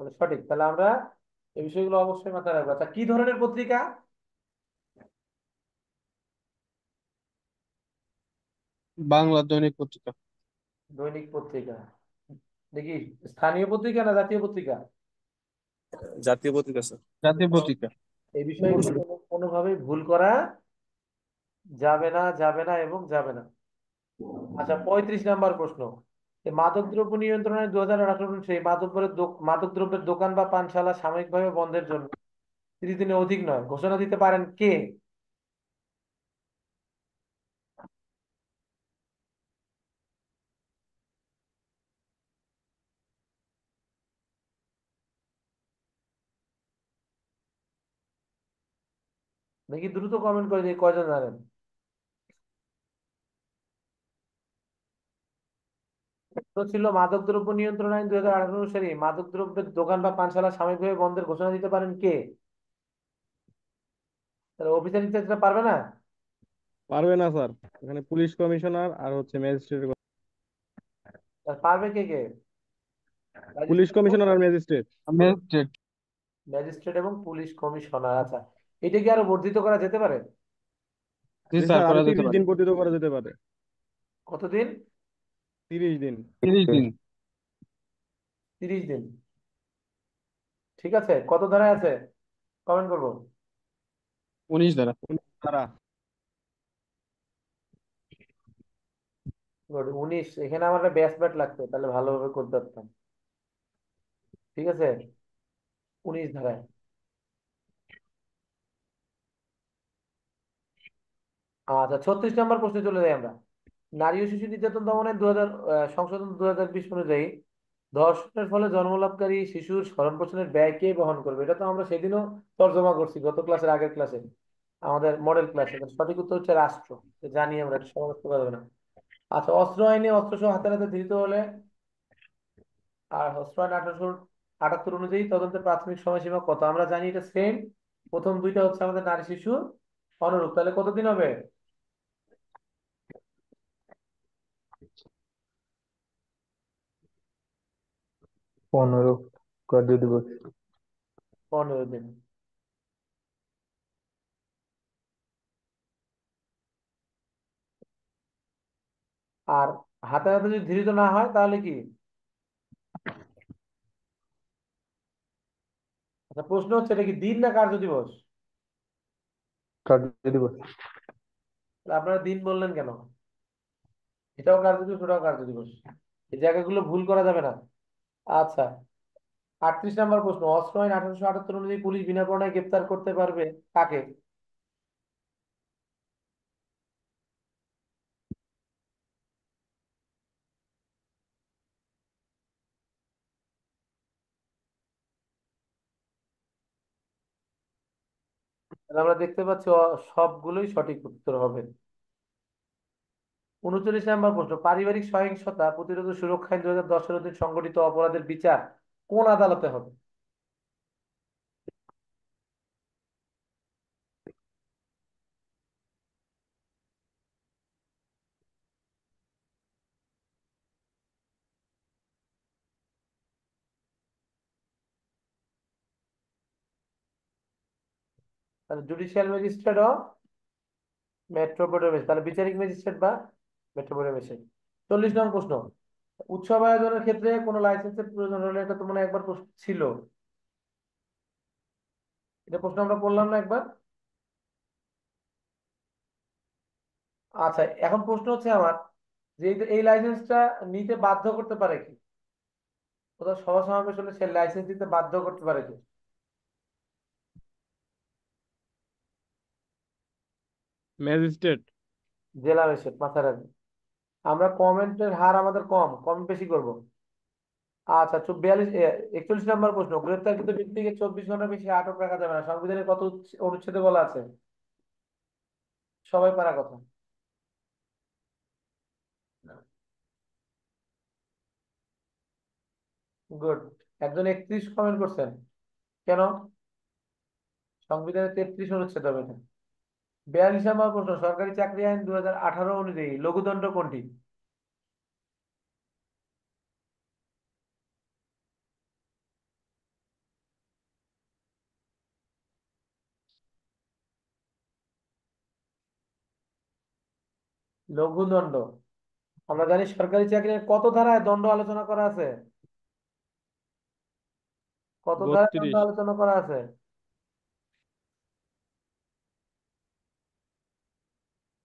তাহলে সঠিক। তাহলে আমরা এই বিষয়গুলো অবশ্যই মাথায় রাখবো। আচ্ছা, কি ধরনের পত্রিকা? বাংলা দৈনিক পত্রিকা। দৈনিক পত্রিকা। দেখি, স্থানীয় পত্রিকা না জাতীয় পত্রিকা? জাতীয় পত্রিকা স্যার। জাতীয় পত্রিকা। এই বিষয়গুলো কোনোভাবেই ভুল করা যাবে না, যাবে না এবং যাবে না। আচ্ছা, 35 নম্বর প্রশ্ন, এই মাদক দ্রব্য নিয়ন্ত্রণ আইন 2018 অনুসারে মাদক দ্রব্যের দোকান বা পানশালা সাময়িকভাবে বন্ধের জন্য 30 দিনের অধিক নয় ঘোষণা দিতে পারেন কে? দেখি দ্রুত কমেন্ট করে দিয়ে কয়জন জানেন। তো ছিল, মাদক দ্রব্য নিয়ন্ত্রণ আইন 2018 অনুসারে মাদক দ্রব্যের দোকান বা পানশালা সাময়িকভাবে বন্ধের ঘোষণা দিতে পারেন কে? তাহলে অফিসার ইনচার্জরা পারবে না? পারবে না স্যার, এখানে পুলিশ কমিশনার আর হচ্ছে ম্যাজিস্ট্রেট। আর পারবে কে কে? পুলিশ কমিশনার আর ম্যাজিস্ট্রেট। ম্যাজিস্ট্রেট। ম্যাজিস্ট্রেট এবং পুলিশ কমিশনার। আচ্ছা, এটা কি আরো বর্ধিত করা যেতে পারে? জি জি স্যার, স্যার, আরো করা যেতে 30 পারে। দিন পর্যন্ত করা যেতে পারে। কতদিন? 30 দিন। 30 দিন। 30 দিন। ঠিক আছে, কত ধারায় আছে কমেন্ট করবো। 19 দ্বারা। তারা 19, এখানে আমার একটা ব্যাস ব্যাট লাগতো, তাহলে ভালোভাবে করতে পারতাম। ঠিক আছে, 19 ধারায়। আচ্ছা, 36 নম্বর প্রশ্নে চলে যাই আমরা। নারী ও শিশু নির্যাতন দমনের 2000 সংশোধন 2020 অনুযায়ী ধর্ষণের ফলে জন্মলাভকারী শিশুর ভরণ পোষণের ব্যয় কে বহন করবে? এটা তো আমরা সেদিনও তর্জমা করছি, গত ক্লাসের আগের ক্লাসে, আমাদের মডেল ক্লাসে। সঠিক উত্তর হচ্ছে রাষ্ট্র। তো জানি আমরা, এটা সমাজ করতে পারবে না। আচ্ছা, অস্ত্র আইনে অস্ত্রসহ হাতে নাতে ধৃত হলে, আর অস্ত্র আইন 1878 অনুযায়ী তদন্তের প্রাথমিক সময়সীমা কত? আমরা জানি এটা সেম, প্রথম দুইটা হচ্ছে আমাদের নারী শিশু অনুরূপ, তাহলে কতদিন হবে? 15 কার্যদিবস। 15 দিন। আর হাতে হাতে যদি ধৃত না হয় তাহলে কি? আচ্ছা, প্রশ্ন হচ্ছে এটা কি দিন না কার্য দিবস? কার্য দিবস। তাহলে আপনারা দিন বললেন কেন? এটাও কার্য দিবস, ওটাও কার্য দিবস। এই জায়গাগুলো ভুল করা যাবে না। আচ্ছা, 38 নম্বর প্রশ্ন, অস্ত্র আইন 1878 অনুযায়ী পুলিশ বিনা পরোয়ানায় গ্রেপ্তার করতে পারবে কাকে? তাহলে আমরা দেখতে পাচ্ছি সবগুলোই সঠিক উত্তর হবে। 39 নম্বর প্রশ্ন, পারিবারিক সহিংসতা প্রতিরোধ ও সুরক্ষা আইন 2010-এর অধীন সংগঠিত অপরাধের বিচার কোন আদালতে হবে? তাহলে জুডিশিয়াল ম্যাজিস্ট্রেট ও মেট্রোপলিটন ম্যাজিস্ট্রেট, তাহলে বিচারিক ম্যাজিস্ট্রেট বা মেট্রোপলিটন ম্যাজিস্ট্রেট। 40 নম্বর প্রশ্ন, উৎসব আয়োজনের ক্ষেত্রে কোনো লাইসেন্সের প্রয়োজন হলে, এটা তো মনে হয় একবার প্রশ্ন ছিল, এটা প্রশ্ন আমরা করলাম না একবার? আচ্ছা, এখন প্রশ্ন হচ্ছে আমার যে এই লাইসেন্সটা নিতে বাধ্য করতে পারে কি? কোথাও সভা সমাবেশ হলে সে লাইসেন্স দিতে বাধ্য করতে পারে কি? ম্যাজিস্ট্রেট। জেলা ম্যাজিস্ট্রেট, মাথায় রাখবে। আমরা কমেন্টের হার আমাদের কম, কম বেশি করব। আচ্ছা, 41 নম্বর প্রশ্ন, গ্রেপ্তারকৃত ব্যক্তিকে 24 ঘন্টা বেশি আটক রাখা যাবে না, সংবিধানের কত অনুচ্ছেদে বলা আছে? সবাই পারা কথা। গুড। একজন 31 কমেন্ট করছেন, কেন? সংবিধানের 33 অনুচ্ছেদ হবে না। 42 নম্বর প্রশ্ন, সরকারি চাকরি আইন 2018 অনুযায়ী লঘুদণ্ড কোনটি? লঘুদণ্ড। আমরা জানি সরকারি চাকরির কত ধারায় দণ্ড আলোচনা করা আছে? কত ধারায় দণ্ড 32। আলোচনা করা আছে?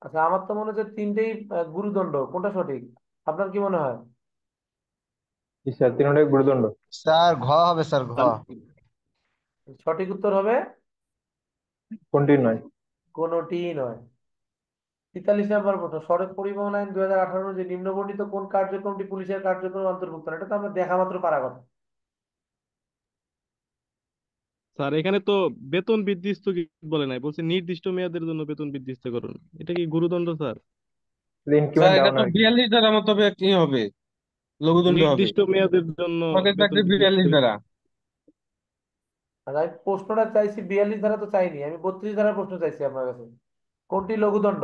আচ্ছা, আমার তো মনে হচ্ছে তিনটেই গুরুদণ্ড, কোনটা সঠিক? আপনার কি মনে হয়? জি স্যার, তিনটাই গুরুদণ্ড। স্যার ঘ হবে স্যার, ঘ। সঠিক উত্তর হবে কোনটি নয়? কোনটি নয়। 43 নম্বর প্রশ্ন, সড়ক পরিবহন আইন 2018 অনুযায়ী নিম্নবর্ণিত কোন কার্যক্রমটি পুলিশের কার্যক্রমের অন্তর্ভুক্ত না? এটা তো আমরা দেখা মাত্র পারা কথা। স্যার এখানে তো বেতন বৃদ্ধি স্থগিত বলে নাই, বলছে নির্দিষ্ট মেয়াদের জন্য বেতন বৃদ্ধি করুন। এটা কি গুরুদণ্ড স্যার? স্যার ইনক্রিমেন্ট এটা ডাউন তো আর কি। 42 ধারা মতো কি হবে, লঘুদণ্ড হবে। নির্দিষ্ট মেয়াদের জন্য সরকারি বেতন চাকরি বৃদ্ধি 42 ধারা। আর আমি প্রশ্নটা চাইছি, 42 ধারা তো চাইনি আমি, 32 ধারা প্রশ্ন চাইছি আপনার কাছে। কোনটি লঘুদণ্ড?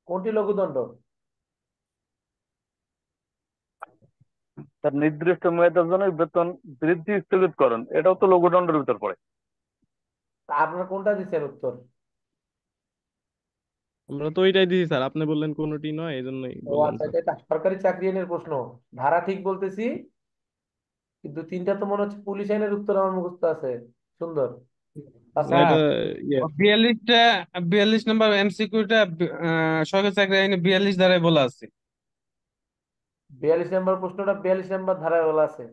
কোনটি লঘুদণ্ড? তার নির্দিষ্ট মেয়াদের জন্য বেতন বৃদ্ধি স্থগিতকরণ, এটাও তো লঘুদণ্ডের ভিতর পড়ে। তা আপনার কোনটা দিচ্ছেন উত্তর? আমরা তো ওইটাই দিছি স্যার, আপনি বললেন কোনোটি নয়, এই জন্যই ও বললাম আচ্ছা, স্যার। এটা সরকারি চাকরি আইনের প্রশ্ন। ধারা ঠিক বলতেছি, কিন্তু তিনটা তো মনে হচ্ছে পুলিশ আইনের উত্তর আমার মুখস্থ আছে। সুন্দর। না, আচ্ছা, এটা স্যার ইয়ে 42 নম্বর এমসিকিউটা সরকারি চাকরি আইনে 42 ধারায় বলা আছে। 42 নম্বর প্রশ্নটা 42 নম্বর ধারায় বলা আছে।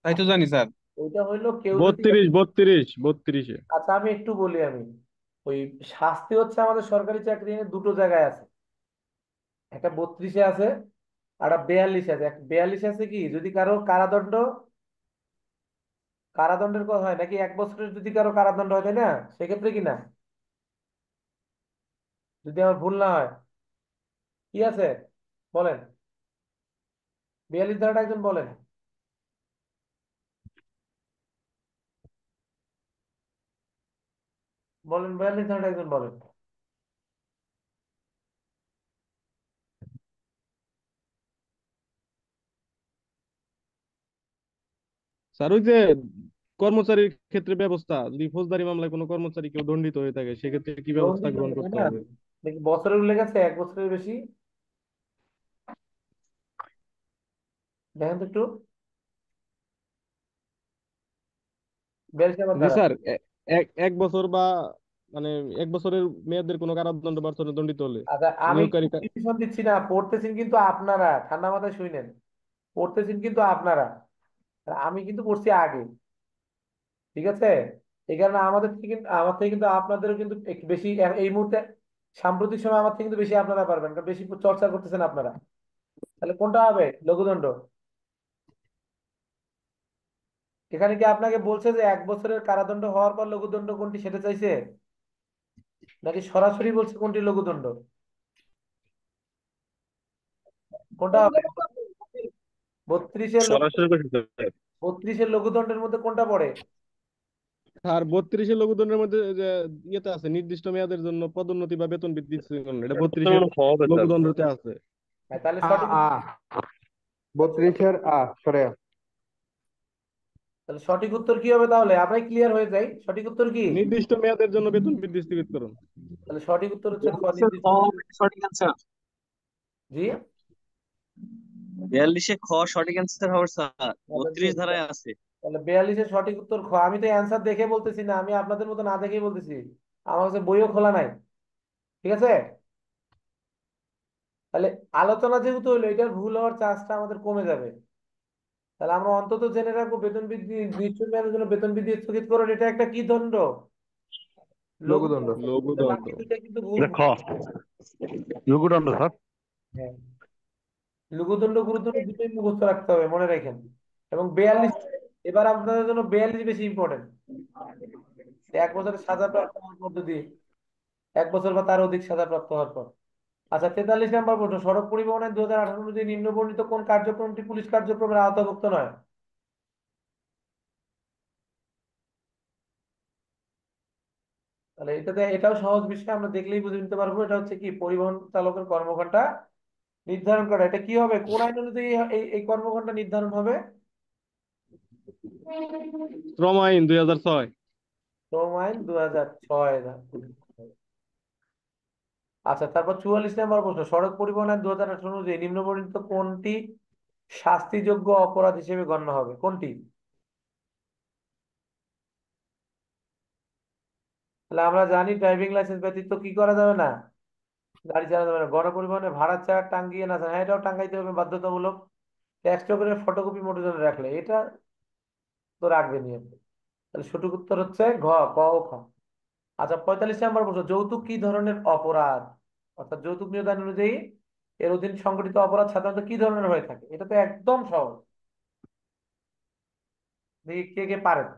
তাই তো জানি স্যার। ওইটা হইলো কেউ যদি, 32 আচ্ছা আমি একটু বলি আমি, ওই শাস্তি হচ্ছে আমাদের সরকারি চাকরি আইনে দুটো জায়গায় আছে, একটা 32-এ আছে আর একটা 42 আছে। 42 আছে কি, যদি কারো কারাদণ্ড, কারাদণ্ডের কথা হয় নাকি 1 বছরের যদি কারো কারাদণ্ড হয়, তাই না? সেক্ষেত্রে কি না, যদি আমার ভুল না হয়, কি আছে বলেন? 42 ধারাটা একজন বলেন। বলেন, 42 ধারাটা একজন বলেন। স্যার ওই যে কর্মচারীর ক্ষেত্রে ব্যবস্থা, যদি ফৌজদারি মামলায় কোনো কর্মচারী কেউ দণ্ডিত হয়ে থাকে সেক্ষেত্রে কি ব্যবস্থা দণ্ডিত গ্রহণ হবে, তাই করতে না? হবে? নাকি বছরের উল্লেখ আছে 1 বছরের বেশি? দেখেন তো একটু 42 নম্বর জি ধারা। স্যার, এক এক বছর বা মানে 1 বছরের মেয়াদের কোনো কারাদণ্ড বা দণ্ডিত হলে আচ্ছা, আমি নিয়োগকারী ডিসিশন দিচ্ছি না, পড়তেছেন কিন্তু আপনারা, ঠান্ডা মাথায় শুনেন, পড়তেছেন কিন্তু আপনারা, আর আমি কিন্তু পড়ছি আগে। ঠিক আছে, এই কারণে আমার থেকে কিন্তু আপনাদেরও কিন্তু একটু বেশি এই মুহূর্তে সাম্প্রতিক সময় আমার থেকে কিন্তু বেশি আপনারা পারবেন, কারণ বেশি চর্চা করতেছেন আপনারা। তাহলে কোনটা হবে লঘুদণ্ড? এখানে কি আপনাকে বলছে যে 1 বছরের কারাদণ্ড হওয়ার পর লঘুদণ্ড কোনটি সেটা চাইছে, নাকি সরাসরি বলছে কোনটি লঘুদণ্ড? কোনটা হবে? 32-এর সরাসরি করছি স্যার। 32-এর লঘুদণ্ডের মধ্যে কোনটা পড়ে? স্যার 32-এর লঘুদণ্ডের মধ্যে যে ইয়েতে আছে নির্দিষ্ট মেয়াদের জন্য পদোন্নতি বা বেতন বৃদ্ধির জন্য, এটা এটা তো 32-এর হবে স্যার। লঘুদণ্ডতে আছে। হ্যাঁ, তাহলে আ সঠিক আ 32-এর সরে তাহলে সঠিক উত্তর কি হবে? তাহলে আমরাই ক্লিয়ার হয়ে যাই, সঠিক উত্তর কি? নির্দিষ্ট মেয়াদের জন্য বেতন বৃদ্ধি স্থগিতকরণ। তাহলে সঠিক উত্তর হচ্ছে খ, 42 নির্দিষ্ট। সঠিক অ্যান্সার। জি, 42 খ সঠিক অ্যান্সার হবে স্যার, তাহলে 32 ধারায় আছে। 42-এর সঠিক উত্তর খ। আমি তো অ্যান্সার দেখে বলতেছি না, আমি আপনাদের মতো না দেখেই বলতেছি, আমার কাছে বইও খোলা নাই। ঠিক আছে, তাহলে আলোচনা যেহেতু হইলো, এটার ভুল হওয়ার চান্সটা আমাদের কমে যাবে। তাহলে আমরা অন্তত জেনে রাখবো বেতন বৃদ্ধি, নিশ্চয় মেয়াদের জন্য বেতন বৃদ্ধি স্থগিত করুন, এটা একটা কি দণ্ড? লঘুদণ্ড। লঘুদণ্ড। লঘুদণ্ড। বাকি দুইটা কিন্তু ভুল। এটা খ, লঘুদণ্ড স্যার। হ্যাঁ, লঘুদণ্ড গুরুদণ্ড দুটোই মুখস্থ রাখতে হবে, মনে রাখেন। এবং 42, এবার আপনাদের জন্য 42 বেশি ইম্পর্টেন্ট। 1 বছরের সাজাপ্রাপ্ত হওয়ার পদ্ধতি, 1 বছর বা তার অধিক সাজাপ্রাপ্ত হওয়ার পর। আচ্ছা, 43 নম্বর প্রশ্ন, সড়ক পরিবহন আইন 2018 অনুযায়ী নিম্ন বর্ণিত কোন কার্যক্রমটি পুলিশ কার্যক্রমের আওতাভুক্ত নয়? তাহলে এটাও সহজ বিষয়, আমরা দেখলেই বুঝে নিতে পারবো। এটা হচ্ছে কি, পরিবহন চালকের কর্মঘণ্টা নির্ধারণ করা। এটা কি হবে, কোন আইন অনুযায়ী এই কর্মঘণ্টা নির্ধারণ হবে? শ্রম আইন 2006। শ্রম আইন 2006। আচ্ছা, তারপর 44 নম্বর প্রশ্ন, সড়ক পরিবহন আইন 2018 অনুযায়ী নিম্নবর্ণিত কোনটি শাস্তিযোগ্য অপরাধ হিসেবে গণ্য হবে? কোনটি? তাহলে আমরা জানি ড্রাইভিং লাইসেন্স ব্যতীত কি করা যাবে না, গাড়ি চালানো যাবে না। গণপরিবহনে ভাড়া চার টাঙ্গিয়ে না, হ্যাঁ এটাও টাঙ্গাইতে হবে বাধ্যতামূলক। ট্যাক্স টোকেনের ফটোকপি মোটরযানে রাখলে, এটা তো রাখবে নিয়ম। তাহলে সঠিক উত্তর হচ্ছে ঘ, ক ও খ। আচ্ছা, 45 নম্বর প্রশ্ন, যৌতুক কি ধরনের অপরাধ? অর্থাৎ যৌতুক নিয়ম আইন অনুযায়ী এর অধীন সংগঠিত অপরাধ সাধারণত কি ধরনের হয়ে থাকে? এটা তো একদম সহজ, দেখি কে কে পারেন।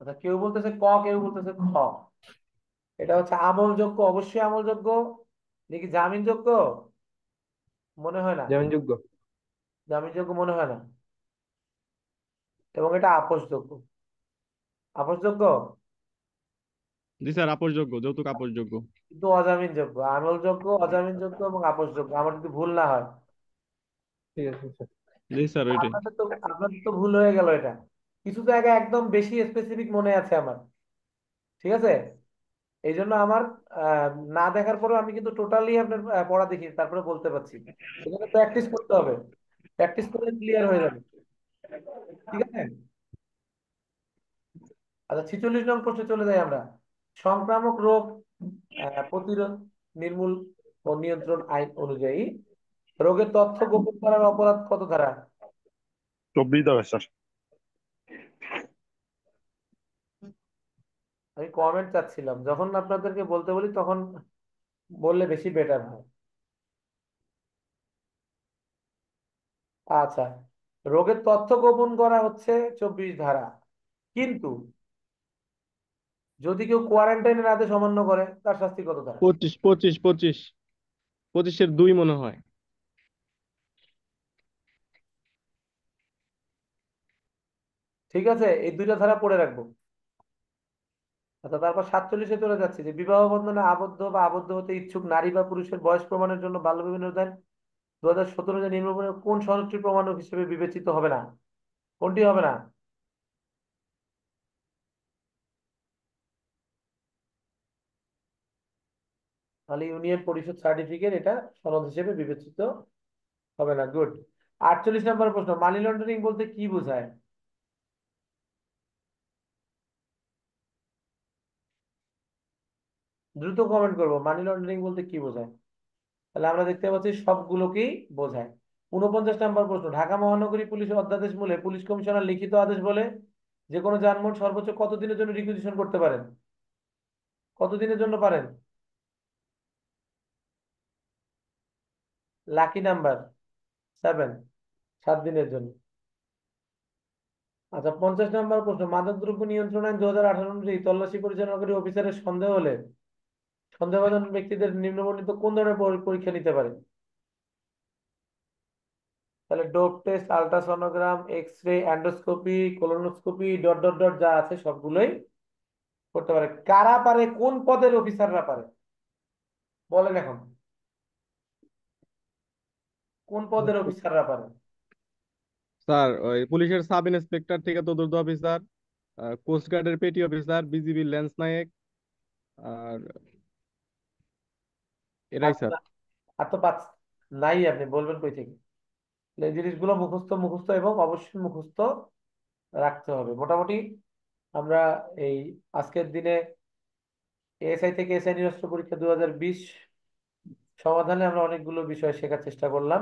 আচ্ছা, কেউ বলতেছে ক, কেউ বলতেছে খ। এটা হচ্ছে আমলযোগ্য, অবশ্যই আমলযোগ্য, নাকি জামিনযোগ্য? মনে হয় না। জামিনযোগ্য। জামিনযোগ্য মনে হয় না। এবং এটা আপোষযোগ্য। আপোষযোগ্য জি স্যার, আপোষযোগ্য, যৌতুক আপোষযোগ্য। কিন্তু অজামিনযোগ্য। আমলযোগ্য, অজামিনযোগ্য এবং আপোষযোগ্য, আমার যদি ভুল না হয়। ঠিক আছে স্যার। জি স্যার, ওইটাই। আপনাদের তো ভুল হয়ে গেল এটা। কিছু জায়গায় একদম বেশি স্পেসিফিক মনে আছে আমার। ঠিক আছে, এই জন্য আমার আহ, না দেখার পরেও আমি কিন্তু টোটালি আপনার পড়া দেখি, তারপরে বলতে পারছি। এখানে প্র্যাকটিস করতে হবে, প্র্যাকটিস করলে ক্লিয়ার হয়ে যাবে। ঠিক আছে, আচ্ছা 46 নং প্রশ্নে চলে যাই আমরা। সংক্রামক রোগ প্রতিরোধ, নির্মূল ও নিয়ন্ত্রণ আইন অনুযায়ী রোগের তথ্য গোপন করার অপরাধ কত ধারা? 24 ধারা স্যার। আমি কমেন্ট চাচ্ছিলাম, যখন আপনাদেরকে বলতে বলি তখন বললে বেশি বেটার হয়। আচ্ছা, রোগের তথ্য গোপন করা হচ্ছে 24 ধারা, কিন্তু যদি কেউ কোয়ারেন্টাইনের আদেশ অমান্য করে তার শাস্তি কত ধারা? 25-25-25-25-এর 2 মনে হয়। ঠিক আছে, এই দুইটা ধারা পড়ে রাখবো। আচ্ছা, তারপর 47-এ চলে যাচ্ছি, যে বিবাহ বন্ধনে আবদ্ধ বা আবদ্ধ হতে ইচ্ছুক নারী বা পুরুষের বয়স প্রমাণের জন্য বাল্য বিবাহ আইন 2017 যে নিম্নবর্ণিত কোন সনদটি প্রমাণক হিসেবে বিবেচিত হবে না? কোনটি হবে না? তাহলে ইউনিয়ন পরিষদ সার্টিফিকেট এটা সনদ হিসেবে বিবেচিত হবে না। গুড। 48 নম্বর প্রশ্ন, মানি লন্ডারিং বলতে কি বোঝায়? দ্রুত কমেন্ট করবো, মানি লন্ডারিং বলতে কি বোঝায়? তাহলে আমরা দেখতে পাচ্ছি সবগুলোকেই বোঝায়। 49 নম্বর প্রশ্ন, ঢাকা মহানগরী পুলিশ অধ্যাদেশ মূলে পুলিশ কমিশনার লিখিত আদেশ বলে যে কোনো যানবাহন সর্বোচ্চ কতদিনের জন্য রিকুইজিশন করতে পারেন? কতদিনের জন্য পারেন? লাকি নাম্বার 7, 7 দিনের জন্য। আচ্ছা, 50 নম্বর প্রশ্ন, মাদকদ্রব্য নিয়ন্ত্রণ আইন 2018 অনুযায়ী তল্লাশি পরিচালনাকারী অফিসারের সন্দেহ হলে সন্দেহভাজন ব্যক্তিদের নিম্নবর্ণিত কোন ধরনের পরীক্ষা নিতে পারে? তাহলে dope test, ultrasonogram, X ray, endoscopy, colonoscopy, dot dot dot যা আছে সবগুলোই করতে পারে। কারা পারে? কোন পদের অফিসাররা পারে বলেন এখন? কোন পদের অফিসাররা পারে? স্যার ওই পুলিশের সাব ইন্সপেক্টর থেকে তদন্ত অফিসার, কোস্ট গার্ডের পেটি অফিসার, বিজিবি ল্যান্স নায়েক, আর এরাই স্যার। আর তো পাঁচ নাই, আপনি বলবেন কই থেকে? এই জিনিসগুলো মুখস্থ মুখস্থ এবং অবশ্যই মুখস্থ রাখতে হবে। মোটামুটি আমরা এই আজকের দিনে এএসআই থেকে এসআই নিরস্ত্র পরীক্ষা 2020 সমাধানে আমরা অনেকগুলো বিষয় শেখার চেষ্টা করলাম।